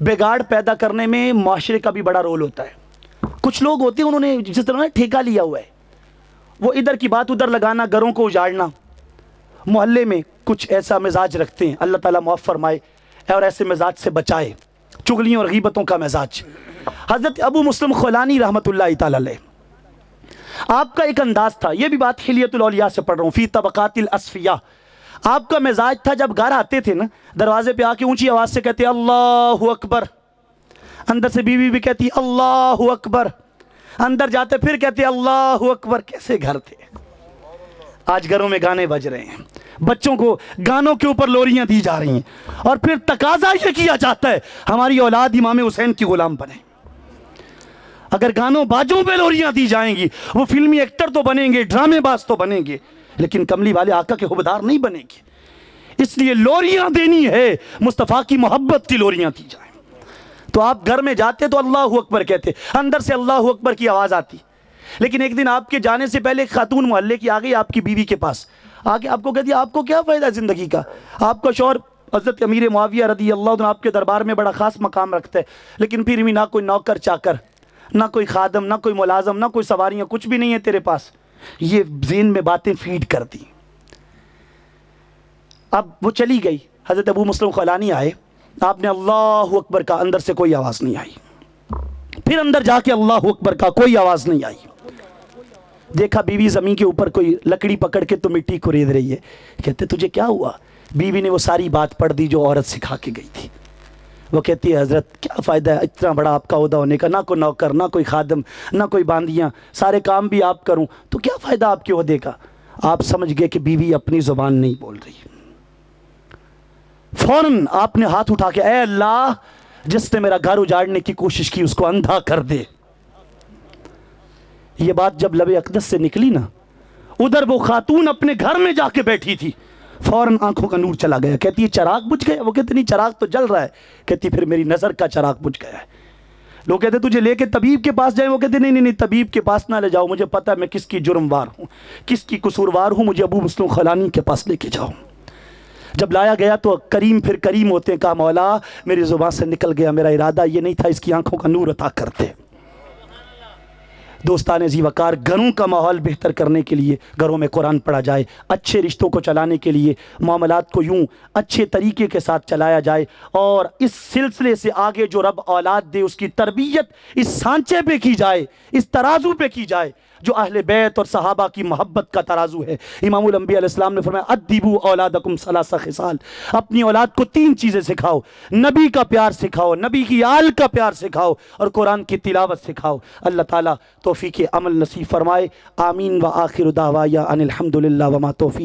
بگاڑ پیدا کرنے میں معاشرے کا بھی بڑا رول ہوتا ہے۔ کچھ لوگ ہوتے ہیں انہوں نے جس طرح ٹھیکہ لیا ہوا ہے، وہ ادھر کی بات ادھر لگانا، گھروں کو اجاڑنا، محلے میں کچھ ایسا مزاج رکھتے ہیں، اللہ تعالیٰ معاف فرمائے اور ایسے مزاج سے بچائے، چغلیوں اور غیبتوں کا مزاج۔ حضرت ابو مسلم خولانی رحمۃ اللہ تعالی علیہ، آپ کا ایک انداز تھا، یہ بھی بات حلیۃ الاولیاء سے پڑھ رہا ہوں، فی طبقات الاصفیاء۔ آپ کا مزاج تھا جب گھر آتے تھے نا، دروازے پہ آ کے اونچی آواز سے کہتے اللہ اکبر، اندر سے بیوی بھی کہتی اللہ اکبر، اندر جاتے پھر کہتے اللہ اکبر۔ کیسے گھر تھے؟ آج گھروں میں گانے بج رہے ہیں، بچوں کو گانوں کے اوپر لوریاں دی جا رہی ہیں، اور پھر تقاضا یہ کیا جاتا ہے ہماری اولاد امام حسین کی غلام بنے۔ اگر گانوں باجوں پہ لوریاں دی جائیں گی، وہ فلمی ایکٹر تو بنیں گے، ڈرامے باز تو بنیں گے، لیکن کملی والے آقا کے حبدار نہیں بنیں گے۔ اس لیے لوریاں دینی ہے، مصطفیٰ کی محبت کی لوریاں دی جائیں۔ تو آپ گھر میں جاتے تو اللہ اکبر کہتے، اندر سے اللہ اکبر کی آواز آتی۔ لیکن ایک دن آپ کے جانے سے پہلے ایک خاتون محلے کی آ گئی آپ کی بیوی کے پاس، آ کے آپ کو کہتی آپ کو کیا فائدہ زندگی کا؟ آپ کا شوہر حضرت امیر معاویہ رضی اللہ عنہ آپ کے دربار میں بڑا خاص مقام رکھتا ہے، لیکن پھر بھی نہ کوئی نوکر چاکر، نہ کوئی خادم، نہ کوئی ملازم، نہ کوئی سواریاں، کچھ بھی نہیں ہے تیرے پاس۔ یہ ذہن میں باتیں فیڈ کر دی۔ اب وہ چلی گئی، حضرت ابو مسلم خولانی آئے، آپ نے اللہ اکبر کا، اندر سے کوئی آواز نہیں آئی۔ پھر اندر جا کے اللہ اکبر کا، کوئی آواز نہیں آئی۔ دیکھا بیوی زمین کے اوپر کوئی لکڑی پکڑ کے تو مٹی کو ریت رہی ہے۔ کہتے تجھے کیا ہوا؟ بیوی نے وہ ساری بات پڑھ دی جو عورت سکھا کے گئی تھی۔ وہ کہتی ہے حضرت کیا فائدہ ہے اتنا بڑا آپ کا عہدہ ہونے کا، نہ کوئی نوکر، نہ کوئی خادم، نہ کوئی باندیاں، سارے کام بھی آپ کروں تو کیا فائدہ آپ کے عہدے کا؟ آپ سمجھ گئے کہ بیوی اپنی زبان نہیں بول رہی۔ فوراً آپ نے ہاتھ اٹھا کے، اے اللہ جس نے میرا گھر اجاڑنے کی کوشش کی اس کو اندھا کر دے۔ یہ بات جب لب اقدس سے نکلی نا، ادھر وہ خاتون اپنے گھر میں جا کے بیٹھی تھی، فوراً آنکھوں کا نور چلا گیا۔ کہتی ہے چراغ بجھ گیا؟ وہ کہتی نہیں چراغ تو جل رہا ہے۔ کہتی پھر میری نظر کا چراغ بجھ گیا ہے۔ لوگ کہتے تجھے لے کے طبیب کے پاس جائیں، وہ کہتے نہیں نہیں نہیں، طبیب کے پاس نہ لے جاؤ، مجھے پتہ ہے میں کس کی جرم وار ہوں، کس کی قصوروار ہوں، مجھے ابو مسلم خولانی کے پاس لے کے جاؤ۔ جب لایا گیا تو کریم پھر کریم ہوتے ہیں، کہا مولا میری زبان سے نکل گیا، میرا ارادہ یہ نہیں تھا، اس کی آنکھوں کا نور عطا کرتے۔ دوستان ذی وقار، گھروں کا ماحول بہتر کرنے کے لیے گھروں میں قرآن پڑھا جائے، اچھے رشتوں کو چلانے کے لیے معاملات کو یوں اچھے طریقے کے ساتھ چلایا جائے، اور اس سلسلے سے آگے جو رب اولاد دے اس کی تربیت اس سانچے پہ کی جائے، اس ترازو پہ کی جائے جو اہل بیت اور صحابہ کی محبت کا ترازو ہے۔ امام الانبیاء علیہ السلام نے فرمایا ادبوا اولادکم ثلاث خصال، اپنی اولاد کو 3 چیزیں سکھاؤ، نبی کا پیار سکھاؤ، نبی کی آل کا پیار سکھاؤ، اور قرآن کی تلاوت سکھاؤ۔ اللہ تعالیٰ توفیق عمل نصیب فرمائے، آمین۔ وآخر دعوایا ان الحمدللہ وما توفیق